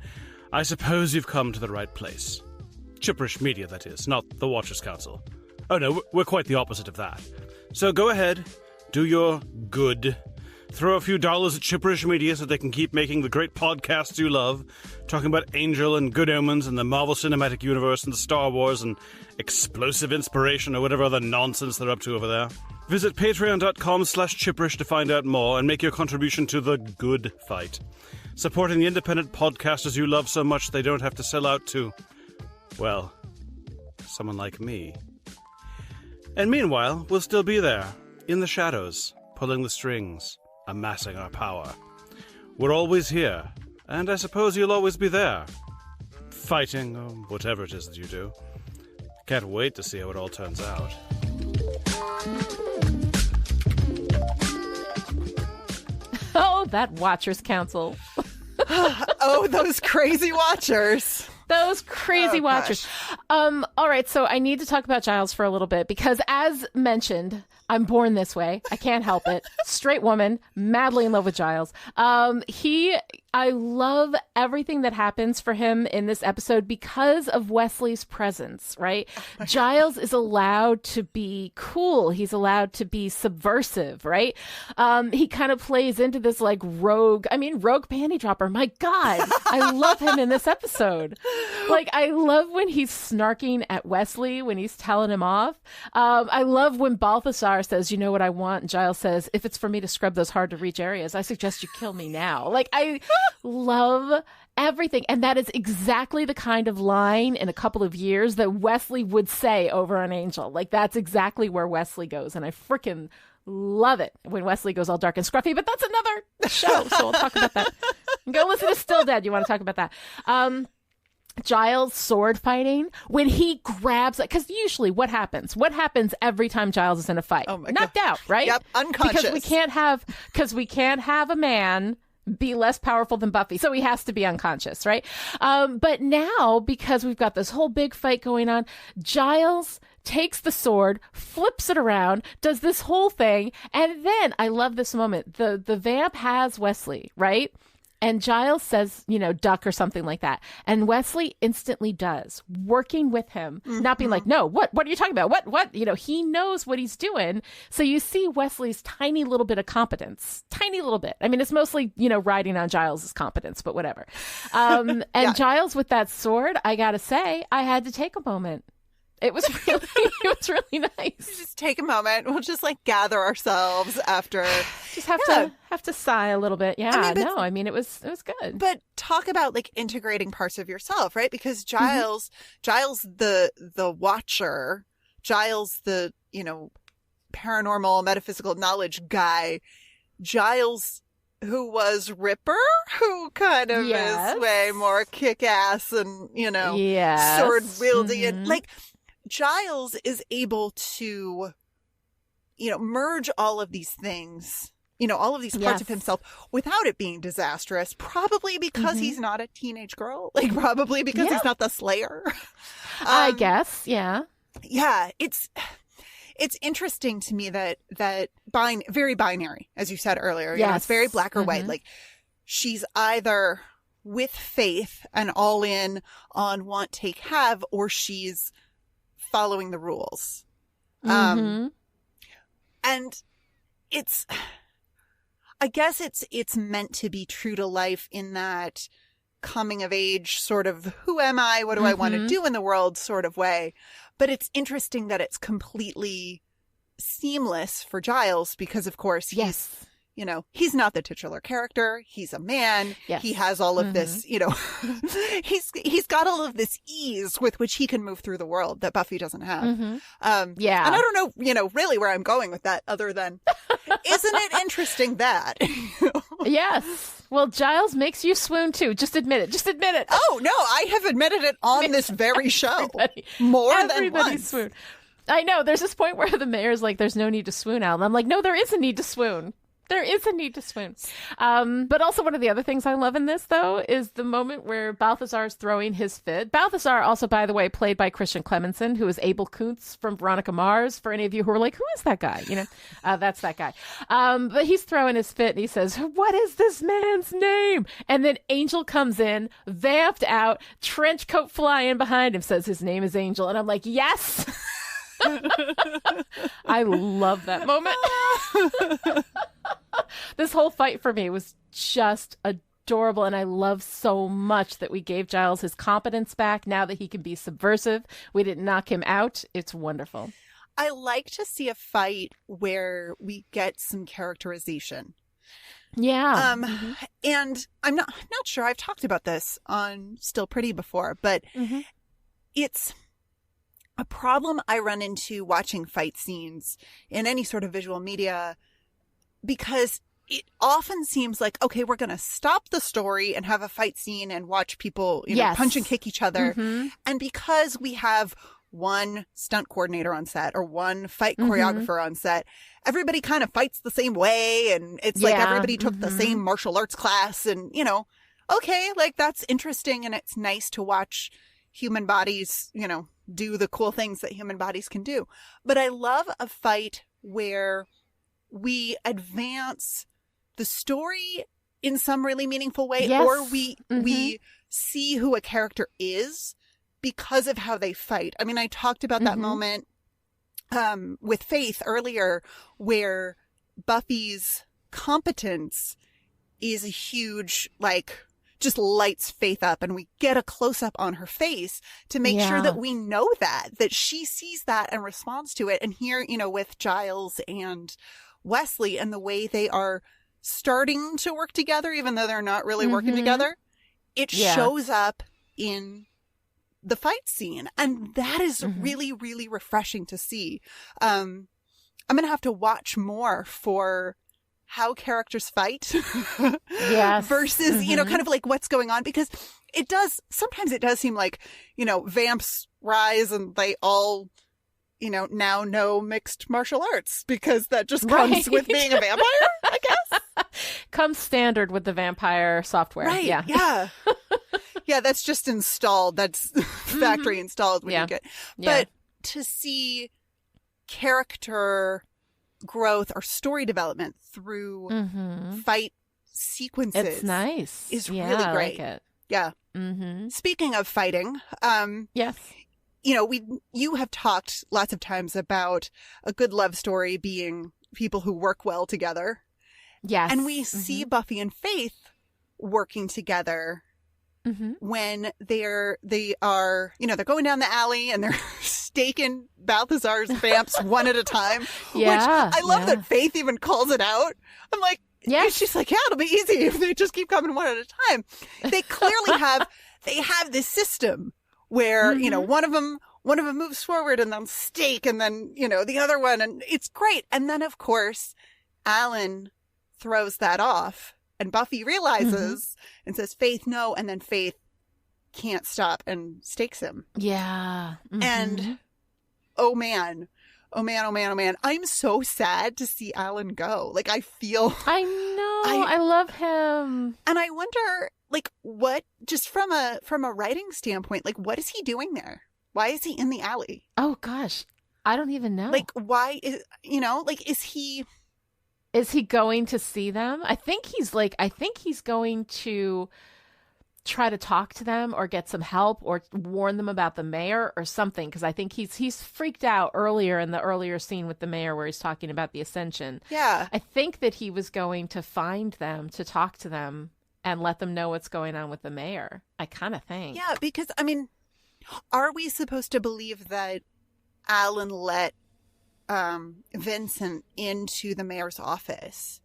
I suppose you've come to the right place. Chipperish Media, that is, not the Watchers Council. Oh no, we're quite the opposite of that. So go ahead, do your good. Throw a few dollars at Chipperish Media so they can keep making the great podcasts you love, talking about Angel and Good Omens and the Marvel Cinematic Universe and the Star Wars and explosive inspiration or whatever other nonsense they're up to over there. Visit patreon.com/chipperish to find out more and make your contribution to the good fight. Supporting the independent podcasters you love so much they don't have to sell out to, well, someone like me. And meanwhile, we'll still be there, in the shadows, pulling the strings, amassing our power. We're always here, and I suppose you'll always be there. Fighting, or whatever it is that you do. Can't wait to see how it all turns out. Oh, that Watchers Council. Oh, those crazy Watchers. Those crazy Watchers. All right, so I need to talk about Giles for a little bit because, as mentioned, I'm born this way. I can't help it. Straight woman, madly in love with Giles. I love everything that happens for him in this episode because of Wesley's presence, right? Giles is allowed to be cool. He's allowed to be subversive, right? He kind of plays into this like rogue panty dropper. My God, I love him in this episode. Like, I love when he's snarking at Wesley, when he's telling him off. I love when Balthazar says, you know what I want? And Giles says, if it's for me to scrub those hard to reach areas, I suggest you kill me now. Like, I love everything. And that is exactly the kind of line in a couple of years that Wesley would say over on Angel. Like, that's exactly where Wesley goes. And I freaking love it when Wesley goes all dark and scruffy, but that's another show. So we'll talk about that. Go listen to Still Dead. You want to talk about that. Giles sword fighting, when he grabs it, because usually what happens every time Giles is in a fight? Oh my Knocked God. out, right? Yep, unconscious. Because we can't have a man be less powerful than Buffy, so he has to be unconscious, right? But now, because we've got this whole big fight going on, Giles takes the sword, flips it around, does this whole thing, and then I love this moment. The vamp has Wesley, right? And Giles says, duck or something like that. And Wesley instantly does, working with him, not being like, no, what are you talking about? What? He knows what he's doing. So you see Wesley's tiny little bit of competence, tiny little bit. I mean, it's mostly, riding on Giles's competence, but whatever. And yeah. Giles with that sword, I got to say, I had to take a moment. It was really nice. Just take a moment. We'll just gather ourselves after. Just have to sigh a little bit. Yeah, it was good. But talk about integrating parts of yourself, right? Because Giles, the watcher, Giles, the paranormal metaphysical knowledge guy, Giles, who was Ripper, who kind of is way more kick-ass and sword wielding and Giles is able to, merge all of these things, all of these parts of himself without it being disastrous, probably because he's not a teenage girl, probably because he's not the Slayer. I guess, yeah. Yeah, it's interesting to me that very binary, as you said earlier. Yes. It's very black or white. She's either with Faith and all in on want, take, have, or she's following the rules. And I guess it's meant to be true to life in that coming of age sort of, who am I? What do I want to do in the world sort of way. But it's interesting that it's completely seamless for Giles because, of course, he's not the titular character. He's a man. Yes. He has all of this, he's got all of this ease with which he can move through the world that Buffy doesn't have. Yeah. And I don't know, really where I'm going with that other than, isn't it interesting that? Yes. Well, Giles makes you swoon too. Just admit it. Just admit it. Oh, no, I have admitted it on this very show. More than once. Swoon. I know. There's this point where the mayor's like, there's no need to swoon, Al. And I'm like, no, there is a need to swoon. There is a need to swoon. But also one of the other things I love in this, though, is the moment where Balthazar's throwing his fit. Balthazar, also, by the way, played by Christian Clemenson, who is Abel Kuntz from Veronica Mars. For any of you who are like, who is that guy? That's that guy. But he's throwing his fit and he says, what is this man's name? And then Angel comes in, vamped out, trench coat flying behind him, says his name is Angel. And I'm like, yes! I love that moment. This whole fight for me was just adorable, and I love so much that we gave Giles his competence back now that he can be subversive. We didn't knock him out. It's wonderful. I like to see a fight where we get some characterization. Yeah. And I'm not sure I've talked about this on Still Pretty before, but it's a problem I run into watching fight scenes in any sort of visual media, because it often seems like, okay, we're going to stop the story and have a fight scene and watch people, punch and kick each other. And because we have one stunt coordinator on set or one fight choreographer on set, everybody kind of fights the same way. And it's like everybody took the same martial arts class and, okay, like that's interesting. And it's nice to watch human bodies, do the cool things that human bodies can do. But I love a fight where we advance the story in some really meaningful way, or we see who a character is because of how they fight. I mean, I talked about that moment with Faith earlier, where Buffy's competence is a huge, just lights Faith up, and we get a close up on her face to make sure that we know that she sees that and responds to it. And here, with Giles and Wesley and the way they are starting to work together, even though they're not really working together, it shows up in the fight scene. And that is really, really refreshing to see. I'm going to have to watch more for how characters fight versus, kind of like what's going on, because sometimes it does seem like, vamps rise and they all, now know mixed martial arts because that just comes with being a vampire, I guess. Comes standard with the vampire software. Right. Yeah. Yeah. Yeah. That's just installed. That's factory installed when you get, but to see character growth or story development through fight sequences, it's nice. Is really great. I like it. Yeah. Speaking of fighting, yes, you have talked lots of times about a good love story being people who work well together. Yes, and we see Buffy and Faith working together when they are they're going down the alley and they're staking Balthazar's vamps one at a time. Which I love that Faith even calls it out. I'm like, she's like, it'll be easy if they just keep coming one at a time. They clearly have this system where one of them moves forward and then stake, and then the other one, and it's great. And then of course Alan throws that off. And Buffy realizes and says, Faith, no. And then Faith can't stop and stakes him. Yeah. And oh man. I'm so sad to see Alan go. Like, I know. I love him. And I wonder, what, just from a writing standpoint, what is he doing there? Why is he in the alley? Oh gosh. I don't even know. Why is, is he... Is he going to see them? I think he's going to try to talk to them or get some help or warn them about the mayor or something, because I think he's freaked out earlier in the earlier scene with the mayor where he's talking about the ascension. Yeah. I think that he was going to find them to talk to them and let them know what's going on with the mayor. I kind of think. Yeah, because, I mean, are we supposed to believe that Alan let Vincent into the mayor's office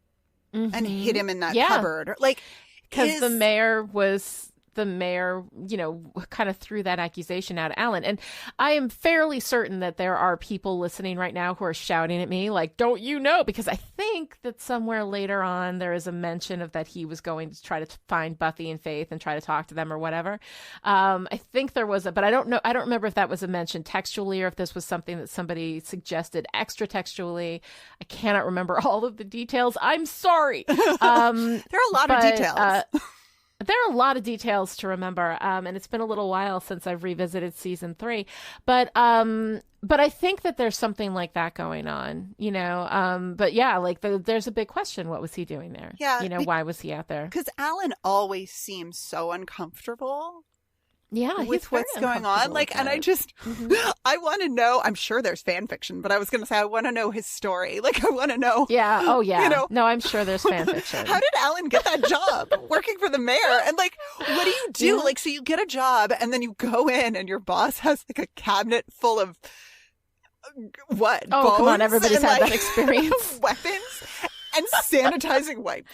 and hid him in that cupboard? Or, like, because the mayor, you know, kind of threw that accusation out at Alan. And I am fairly certain that there are people listening right now who are shouting at me like, don't you know? Because I think that somewhere later on there is a mention of that he was going to try to find Buffy and Faith and try to talk to them or whatever. I think there was but I don't know. I don't remember if that was a mention textually or if this was something that somebody suggested extra textually. I cannot remember all of the details. I'm sorry. There are a lot of details. There are a lot of details to remember, and it's been a little while since I've revisited season 3. But I think that there's something like that going on, you know. But yeah, like there's a big question: what was he doing there? Yeah, you know, why was he out there? Because Alan always seems so uncomfortable. Yeah, with what's going on. Like, and I just, I want to know, I'm sure there's fan fiction, but I was going to say, I want to know his story. Like, I want to know. Yeah. Oh, yeah. You know, no, I'm sure there's fan fiction. How did Alan get that job working for the mayor? And like, what do you do? Yeah. Like, so you get a job and then you go in and your boss has like a cabinet full of what? Oh, bones come on. Everybody's had like, that experience. Weapons and sanitizing wipes.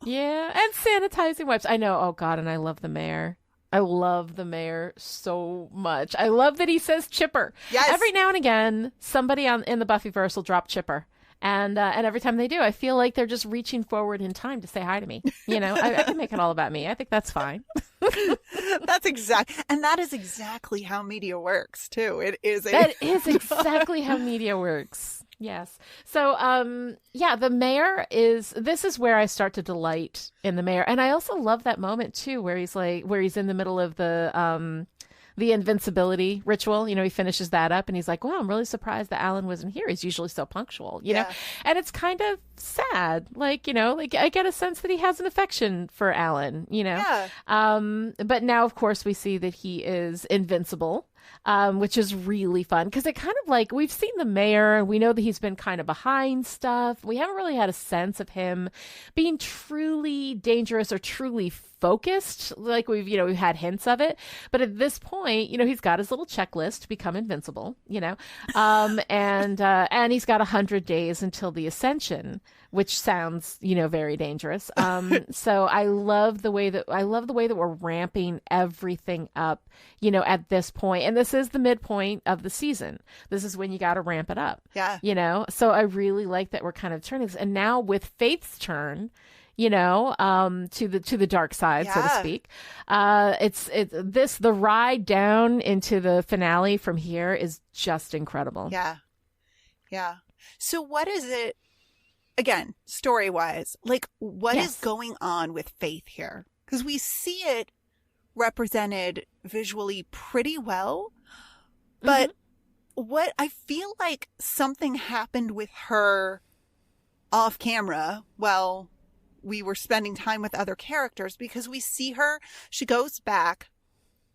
Yeah. And sanitizing wipes. I know. Oh, God. And I love the mayor. I love the mayor so much. I love that he says Chipper. Yes. Every now and again, somebody in the Buffyverse will drop Chipper. And every time they do, I feel like they're just reaching forward in time to say hi to me. You know, I can make it all about me. I think that's fine. That is exactly how media works, too. That is exactly how media works. Yes. So, yeah, the mayor this is where I start to delight in the mayor. And I also love that moment too, where he's in the middle of the invincibility ritual. You know, he finishes that up and he's like, wow, I'm really surprised that Alan wasn't here. He's usually so punctual, you know? And it's kind of sad. Like, you know, like I get a sense that he has an affection for Alan, you know? Yeah. But now, of course, we see that he is invincible. Which is really fun because it kind of like we've seen the mayor and we know that he's been kind of behind stuff. We haven't really had a sense of him being truly dangerous or truly focused. Like we've had hints of it, but at this point, you know, he's got his little checklist to become invincible, you know, and he's got 100 days until the ascension, which sounds, you know, very dangerous. So I love the way that we're ramping everything up, you know, at this point. And this is the midpoint of the season. This is when you got to ramp it up. Yeah. You know, so I really like that we're kind of turning this. And now with Faith's turn, you know, to the dark side, so to speak. The ride down into the finale from here is just incredible. Yeah. Yeah. So what is it, again, story-wise, like what is going on with Faith here? Because we see it represented visually pretty well, but what I feel like something happened with her off camera while we were spending time with other characters, because we see her, she goes back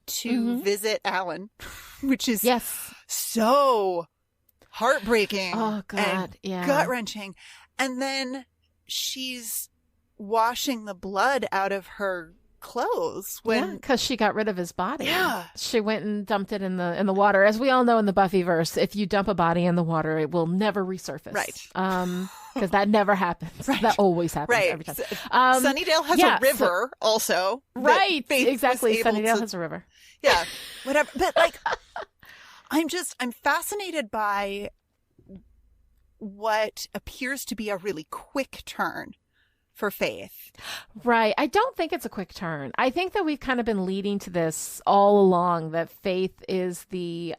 to visit Alan, which is so heartbreaking. Oh, God. And gut-wrenching. And then she's washing the blood out of her clothes because she got rid of his body. Yeah, she went and dumped it in the water. As we all know in the Buffyverse, if you dump a body in the water, it will never resurface. Right. Because that never happens. Right. That always happens every time. Sunnydale has a river also. Right. Exactly. Sunnydale has a river. Yeah. Whatever. But like, I'm fascinated by what appears to be a really quick turn for Faith. Right. I don't think it's a quick turn. I think that we've kind of been leading to this all along, that Faith is the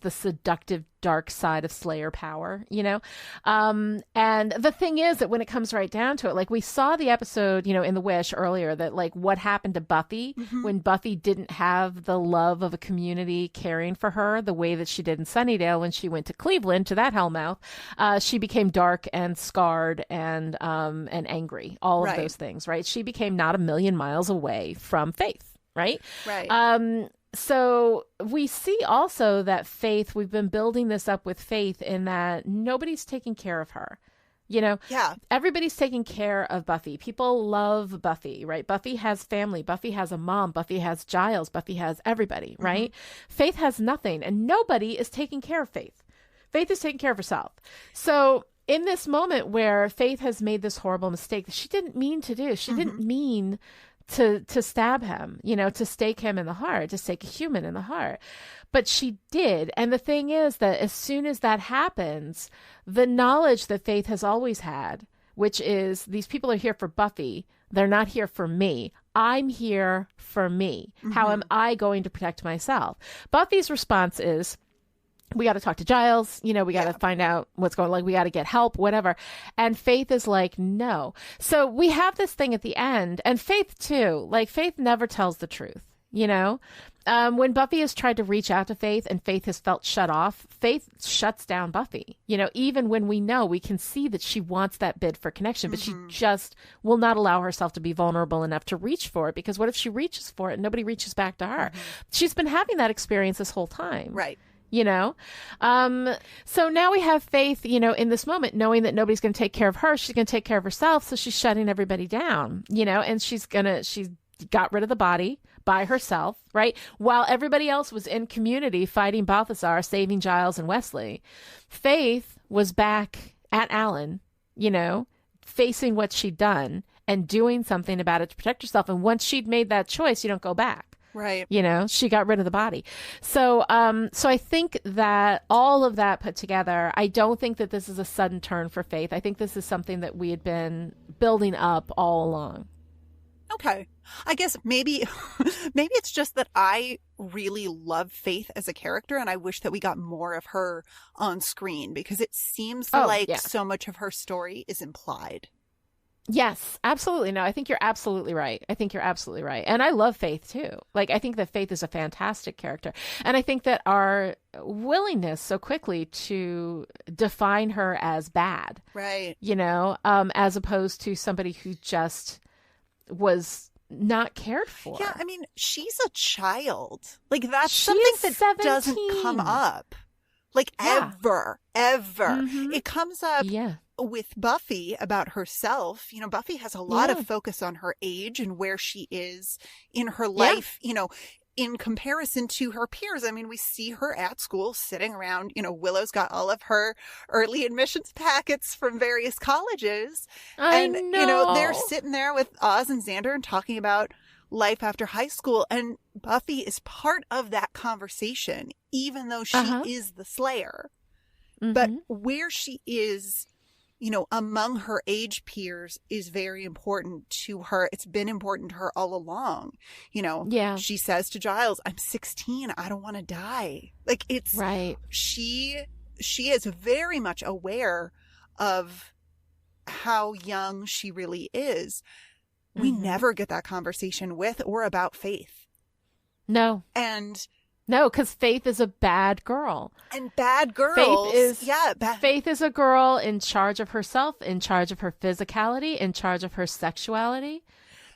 seductive dark side of Slayer power, you know? And the thing is that when it comes right down to it, like we saw the episode, you know, in The Wish earlier, that like what happened to Buffy when Buffy didn't have the love of a community caring for her the way that she did in Sunnydale when she went to Cleveland, to that hellmouth. She became dark and scarred and angry, all of those things, right? She became not a million miles away from Faith. right? Right. So we see also that Faith, we've been building this up with Faith in that nobody's taking care of her. You know, everybody's taking care of Buffy. People love Buffy, right? Buffy has family. Buffy has a mom. Buffy has Giles. Buffy has everybody, right? Faith has nothing, and nobody is taking care of Faith. Faith is taking care of herself. So in this moment where Faith has made this horrible mistake that she didn't mean to do, she didn't mean to stab him, you know, to stake him in the heart, to stake a human in the heart. But she did. And the thing is that as soon as that happens, the knowledge that Faith has always had, which is these people are here for Buffy, they're not here for me. I'm here for me. How am I going to protect myself? Buffy's response is, we got to talk to Giles, you know, we got to find out what's going on, like we got to get help, whatever. And Faith is like, no. So we have this thing at the end, and Faith too, like Faith never tells the truth, you know? When Buffy has tried to reach out to Faith and Faith has felt shut off, Faith shuts down Buffy. You know, even when we know, we can see that she wants that bid for connection, but she just will not allow herself to be vulnerable enough to reach for it, because what if she reaches for it and nobody reaches back to her? She's been having that experience this whole time. Right. You know, so now we have Faith, you know, in this moment, knowing that nobody's going to take care of her. She's going to take care of herself. So she's shutting everybody down, you know, and she's got rid of the body by herself, right? While everybody else was in community fighting Balthazar, saving Giles and Wesley, Faith was back at Alan, you know, facing what she'd done and doing something about it to protect herself. And once she'd made that choice, you don't go back. Right. You know, she got rid of the body. So I think that all of that put together, I don't think that this is a sudden turn for Faith. I think this is something that we had been building up all along. Okay. I guess maybe it's just that I really love Faith as a character, and I wish that we got more of her on screen, because it seems so much of her story is implied. Yes, absolutely. No, I think you're absolutely right. And I love Faith too. Like, I think that Faith is a fantastic character. And I think that our willingness so quickly to define her as bad, right, you know, as opposed to somebody who just was not cared for. Yeah, I mean, she's a child. Like, that's something that 17. doesn't come up. Like, ever. It comes up with Buffy about herself. You know, Buffy has a lot of focus on her age and where she is in her life, you know, in comparison to her peers. I mean, we see her at school sitting around, you know, Willow's got all of her early admissions packets from various colleges. You know, they're sitting there with Oz and Xander and talking about life after high school. And Buffy is part of that conversation, even though she is the Slayer. But where she is, you know, among her age peers is very important to her. It's been important to her all along. You know, she says to Giles, I'm 16. I don't want to die. Like, it's right. She is very much aware of how young she really is. We never get that conversation with or about Faith. No. No, because Faith is a bad girl. And bad girls. Faith is a girl in charge of herself, in charge of her physicality, in charge of her sexuality.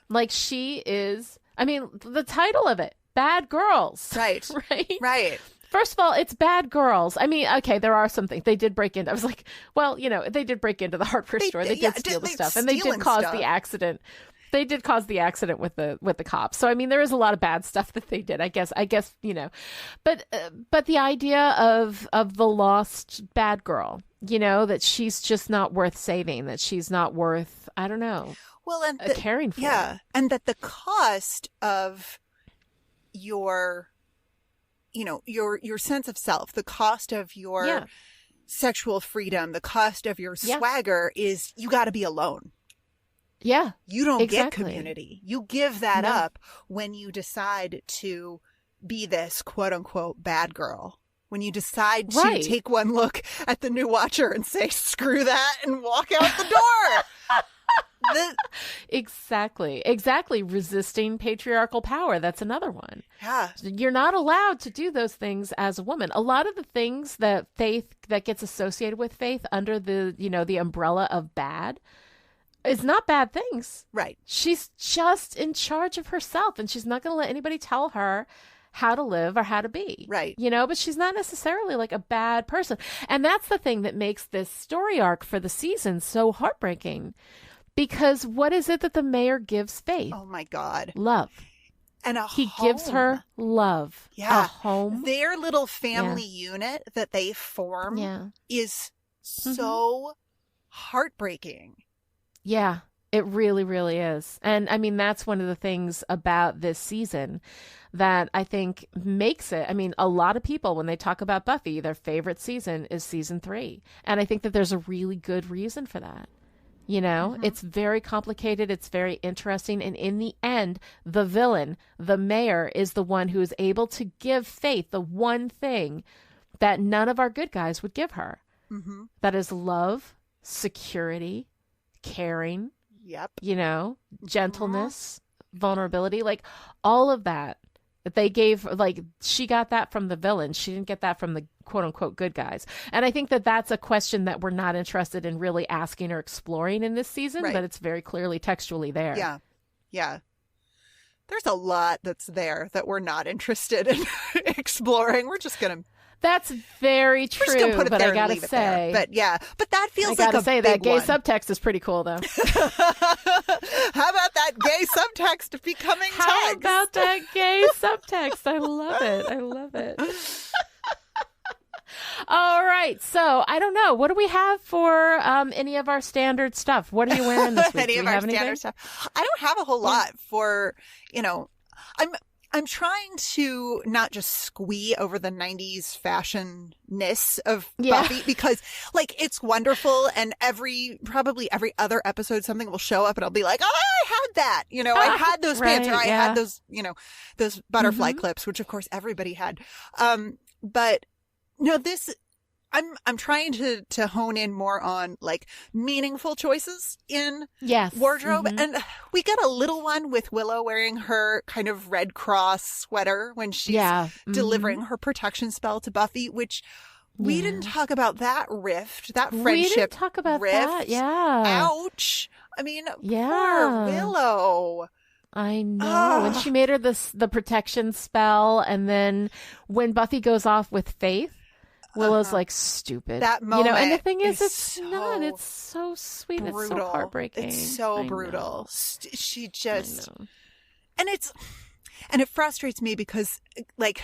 Like, she is, I mean, the title of it, Bad Girls. Right. Right. First of all, it's bad girls. I mean, okay, there are some things. They did break into, I was like, well, you know, they did break into the hardware store. They did steal the stuff. And they did cause the accident. They did cause the accident with the cops. So, I mean, there is a lot of bad stuff that they did, I guess, you know, but the idea of the lost bad girl, you know, that she's just not worth saving, that she's not worth, I don't know, caring for. Yeah. And that the cost of your, you know, your sense of self, the cost of your sexual freedom, the cost of your swagger is you got to be alone. Yeah. You don't get community. You give that up when you decide to be this quote unquote bad girl. When you decide to take one look at the new Watcher and say, screw that, and walk out the door. Exactly. Resisting patriarchal power. That's another one. Yeah. You're not allowed to do those things as a woman. A lot of the things that gets associated with Faith under the, you know, the umbrella of bad is not bad things. Right. She's just in charge of herself, and she's not going to let anybody tell her how to live or how to be. Right. You know, but she's not necessarily like a bad person. And that's the thing that makes this story arc for the season so heartbreaking. Because what is it that the mayor gives Faith? Oh my God. Love. And he gives her love. Yeah. A home. Their little family unit that they form is so heartbreaking. Yeah, it really, really is. And I mean, that's one of the things about this season that I think makes it. I mean, a lot of people, when they talk about Buffy, their favorite season is season 3. And I think that there's a really good reason for that. You know, it's very complicated. It's very interesting. And in the end, the villain, the mayor, is the one who is able to give Faith the one thing that none of our good guys would give her. That is love, security, caring, you know, gentleness, vulnerability, like all of that they gave, like she got that from the villain. She didn't get that from the quote unquote good guys. And I think that that's a question that we're not interested in really asking or exploring in this season, but it's very clearly textually there. Yeah. Yeah. There's a lot that's there that we're not interested in exploring. We're just going to. That's very true. We're just gonna put it but there I gotta and leave it say, there. But yeah, but that feels I like gotta a say big that gay one. subtext is pretty cool, though. How about that gay subtext becoming text? How about that gay subtext? I love it. I love it. All right, so I don't know. What do we have for any of our standard stuff? What are you wearing this week? Any do of we our have standard anything? stuff? I don't have a whole lot for, you know, I'm trying to not just squee over the 90s fashion-ness of Buffy because, like, it's wonderful and probably every other episode something will show up and I'll be like, oh, I had that. You know, I had those pants or I had those, you know, those butterfly clips, which of course everybody had. But no, I'm trying to hone in more on like meaningful choices in wardrobe. And we got a little one with Willow wearing her kind of Red Cross sweater when she's delivering her protection spell to Buffy, which we didn't talk about that rift, that friendship We didn't talk about rift. that. Yeah. Ouch. I mean, poor Willow. I know. When she made her the protection spell, and then when Buffy goes off with Faith, Willow's like stupid. That moment, you know, and the thing is, it's so not. It's so sweet. Brutal. It's so heartbreaking. It's so brutal. She just, and it frustrates me because, like,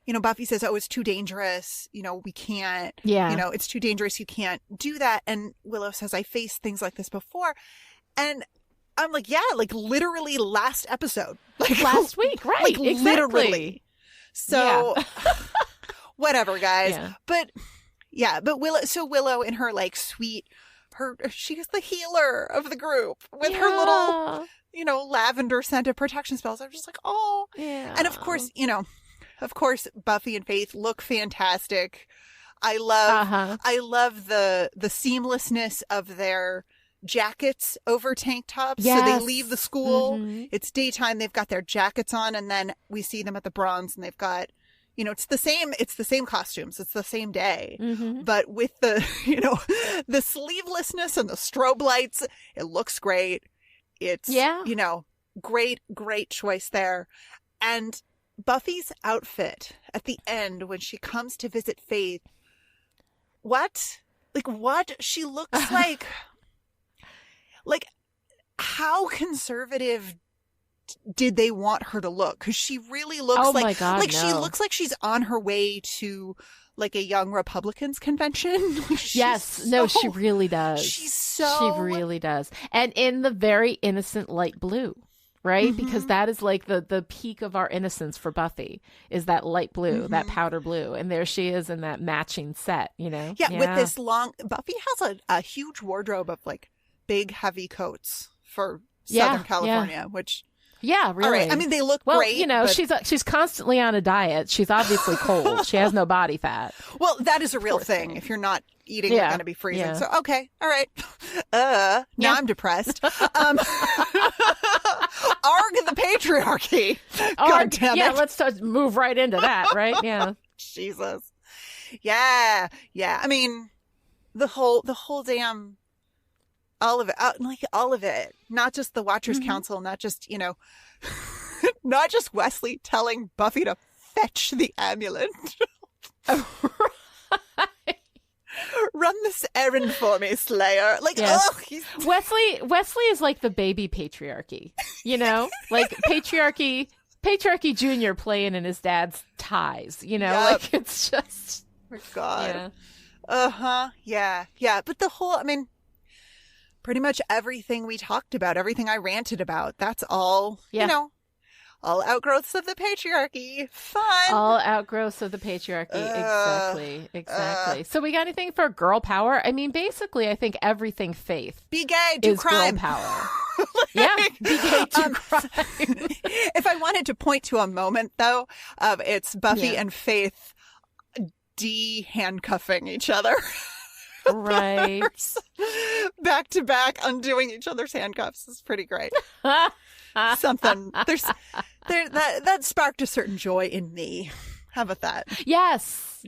you know, Buffy says, "Oh, it's too dangerous. You know, we can't. Yeah. You know, it's too dangerous. You can't do that." And Willow says, "I faced things like this before," and I'm like, "Yeah, like literally last episode, like last week, right? Like exactly. literally." So. Whatever, guys. But Willow in her like sweet, she's the healer of the group with her little, you know, lavender scented protection spells. I'm just like, oh, and of course, Buffy and Faith look fantastic. I love the seamlessness of their jackets over tank tops. So they leave the school. It's daytime. They've got their jackets on, and then we see them at the Bronze, and they've got. You know, it's the same costumes. It's the same day, but with the, you know, the sleevelessness and the strobe lights, it looks great. It's, you know, great choice there. And Buffy's outfit at the end when she comes to visit Faith, what she looks like how conservative did they want her to look? Because she really looks she looks like she's on her way to like a Young Republicans convention. She really does. She really does. And in the very innocent light blue, right? Because that is like the peak of our innocence for Buffy is that light blue, that powder blue. And there she is in that matching set, you know? Yeah. With this Buffy has a huge wardrobe of like big heavy coats for Southern California, which... Yeah, really. All right. I mean, they look great. You know, but... she's constantly on a diet. She's obviously cold. She has no body fat. Well, that is a real thing. If you're not eating, you're going to be freezing. Yeah. So, okay. All right. Now I'm depressed. Arg the patriarchy. God damn it. Yeah, let's move right into that, right? Yeah. Jesus. Yeah. Yeah. I mean, the whole damn All of it. Like all of it. Not just the Watchers Council, not just, not just Wesley telling Buffy to fetch the amulet. Run this errand for me, Slayer. Like, Wesley is like the baby patriarchy, like patriarchy Junior playing in his dad's ties, like it's just. Oh my God. Yeah. Yeah. But the whole, pretty much everything we talked about, everything I ranted about, that's all, all outgrowths of the patriarchy. Fun. All outgrowths of the patriarchy. Exactly. So we got anything for girl power? Basically, I think everything Faith. Be gay, do is crime. Girl power. Yeah, be gay, do crime. If I wanted to point to a moment, though, it's Buffy and Faith de-handcuffing each other. Right. Back to back, undoing each other's handcuffs is pretty great. Something that sparked a certain joy in me. How about that? Yes.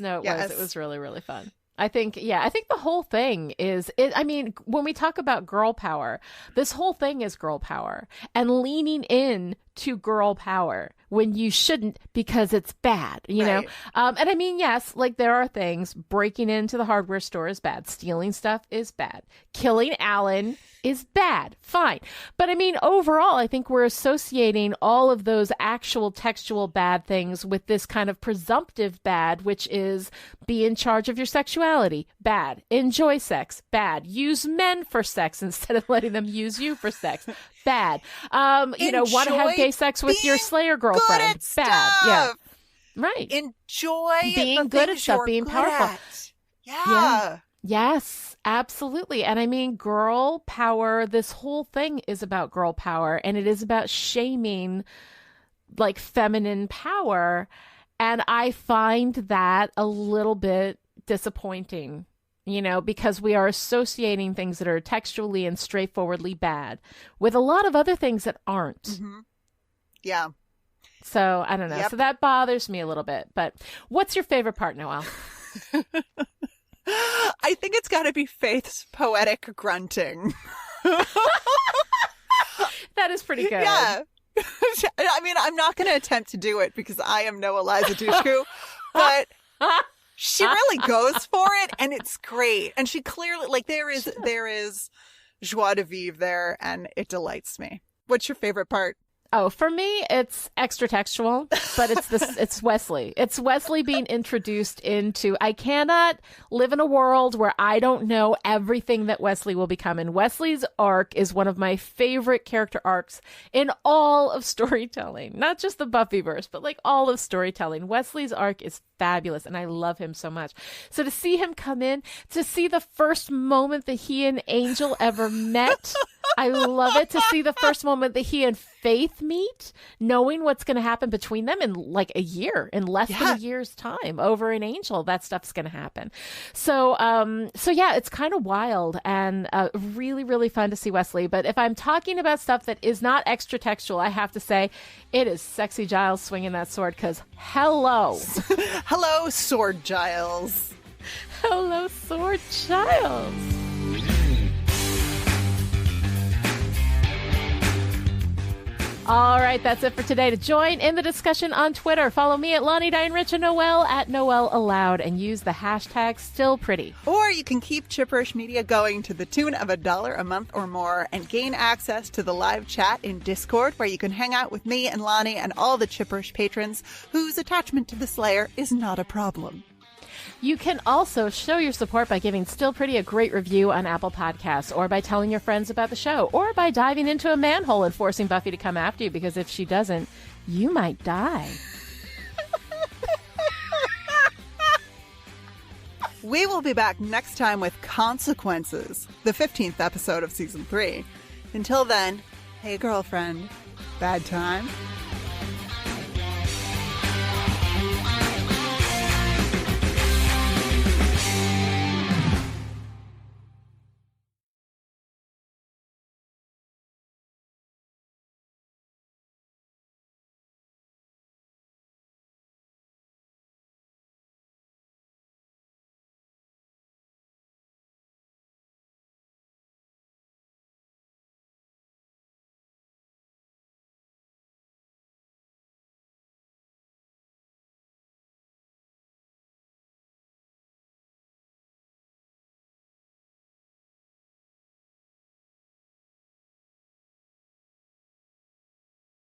No, it was really, really fun. I think the whole thing is when we talk about girl power, this whole thing is girl power and leaning in to girl power when you shouldn't because it's bad, know? And yes, like there are things, breaking into the hardware store is bad. Stealing stuff is bad. Killing Alan is bad. Fine. But overall, I think we're associating all of those actual textual bad things with this kind of presumptive bad, which is be in charge of your sexuality. Bad. Enjoy sex. Bad. Use men for sex instead of letting them use you for sex. Bad. Want to have gay sex with your Slayer girlfriend. Bad. Yeah. Right. Enjoy being good at stuff, being powerful. Yeah. Yes, absolutely. And girl power, this whole thing is about girl power, and it is about shaming like feminine power. And I find that a little bit disappointing, because we are associating things that are textually and straightforwardly bad with a lot of other things that aren't. Mm-hmm. Yeah. So I don't know. Yep. So that bothers me a little bit. But what's your favorite part, Noelle? I think it's got to be Faith's poetic grunting. That is pretty good. Yeah. I'm not going to attempt to do it because I am no Eliza Dushku, but she really goes for it, and it's great. And she clearly, there is joie de vivre there, and it delights me. What's your favorite part? Oh, for me, it's extra textual, but it's Wesley. It's Wesley being introduced into, I cannot live in a world where I don't know everything that Wesley will become. And Wesley's arc is one of my favorite character arcs in all of storytelling, not just the Buffyverse, but like all of storytelling. Wesley's arc is fabulous, and I love him so much. So to see him come in, to see the first moment that he and Angel ever met, I love it. To see the first moment that he and Faith meet, knowing what's going to happen between them in like a year, in less than a year's time over in Angel, that stuff's going to happen. So yeah, it's kind of wild and really, really fun to see Wesley. But if I'm talking about stuff that is not extra textual, I have to say it is sexy Giles swinging that sword, because hello. Hello, Sword Giles. Hello, Sword Giles. All right, that's it for today. To join in the discussion on Twitter, follow me at Lonnie Diane Rich and Noelle at Noelle Aloud, and use the hashtag StillPretty. Or you can keep Chipperish Media going to the tune of $1 a month or more and gain access to the live chat in Discord, where you can hang out with me and Lonnie and all the Chipperish patrons whose attachment to the Slayer is not a problem. You can also show your support by giving Still Pretty a great review on Apple Podcasts, or by telling your friends about the show, or by diving into a manhole and forcing Buffy to come after you, because if she doesn't, you might die. We will be back next time with Consequences, the 15th episode of Season 3. Until then, hey girlfriend, bad time.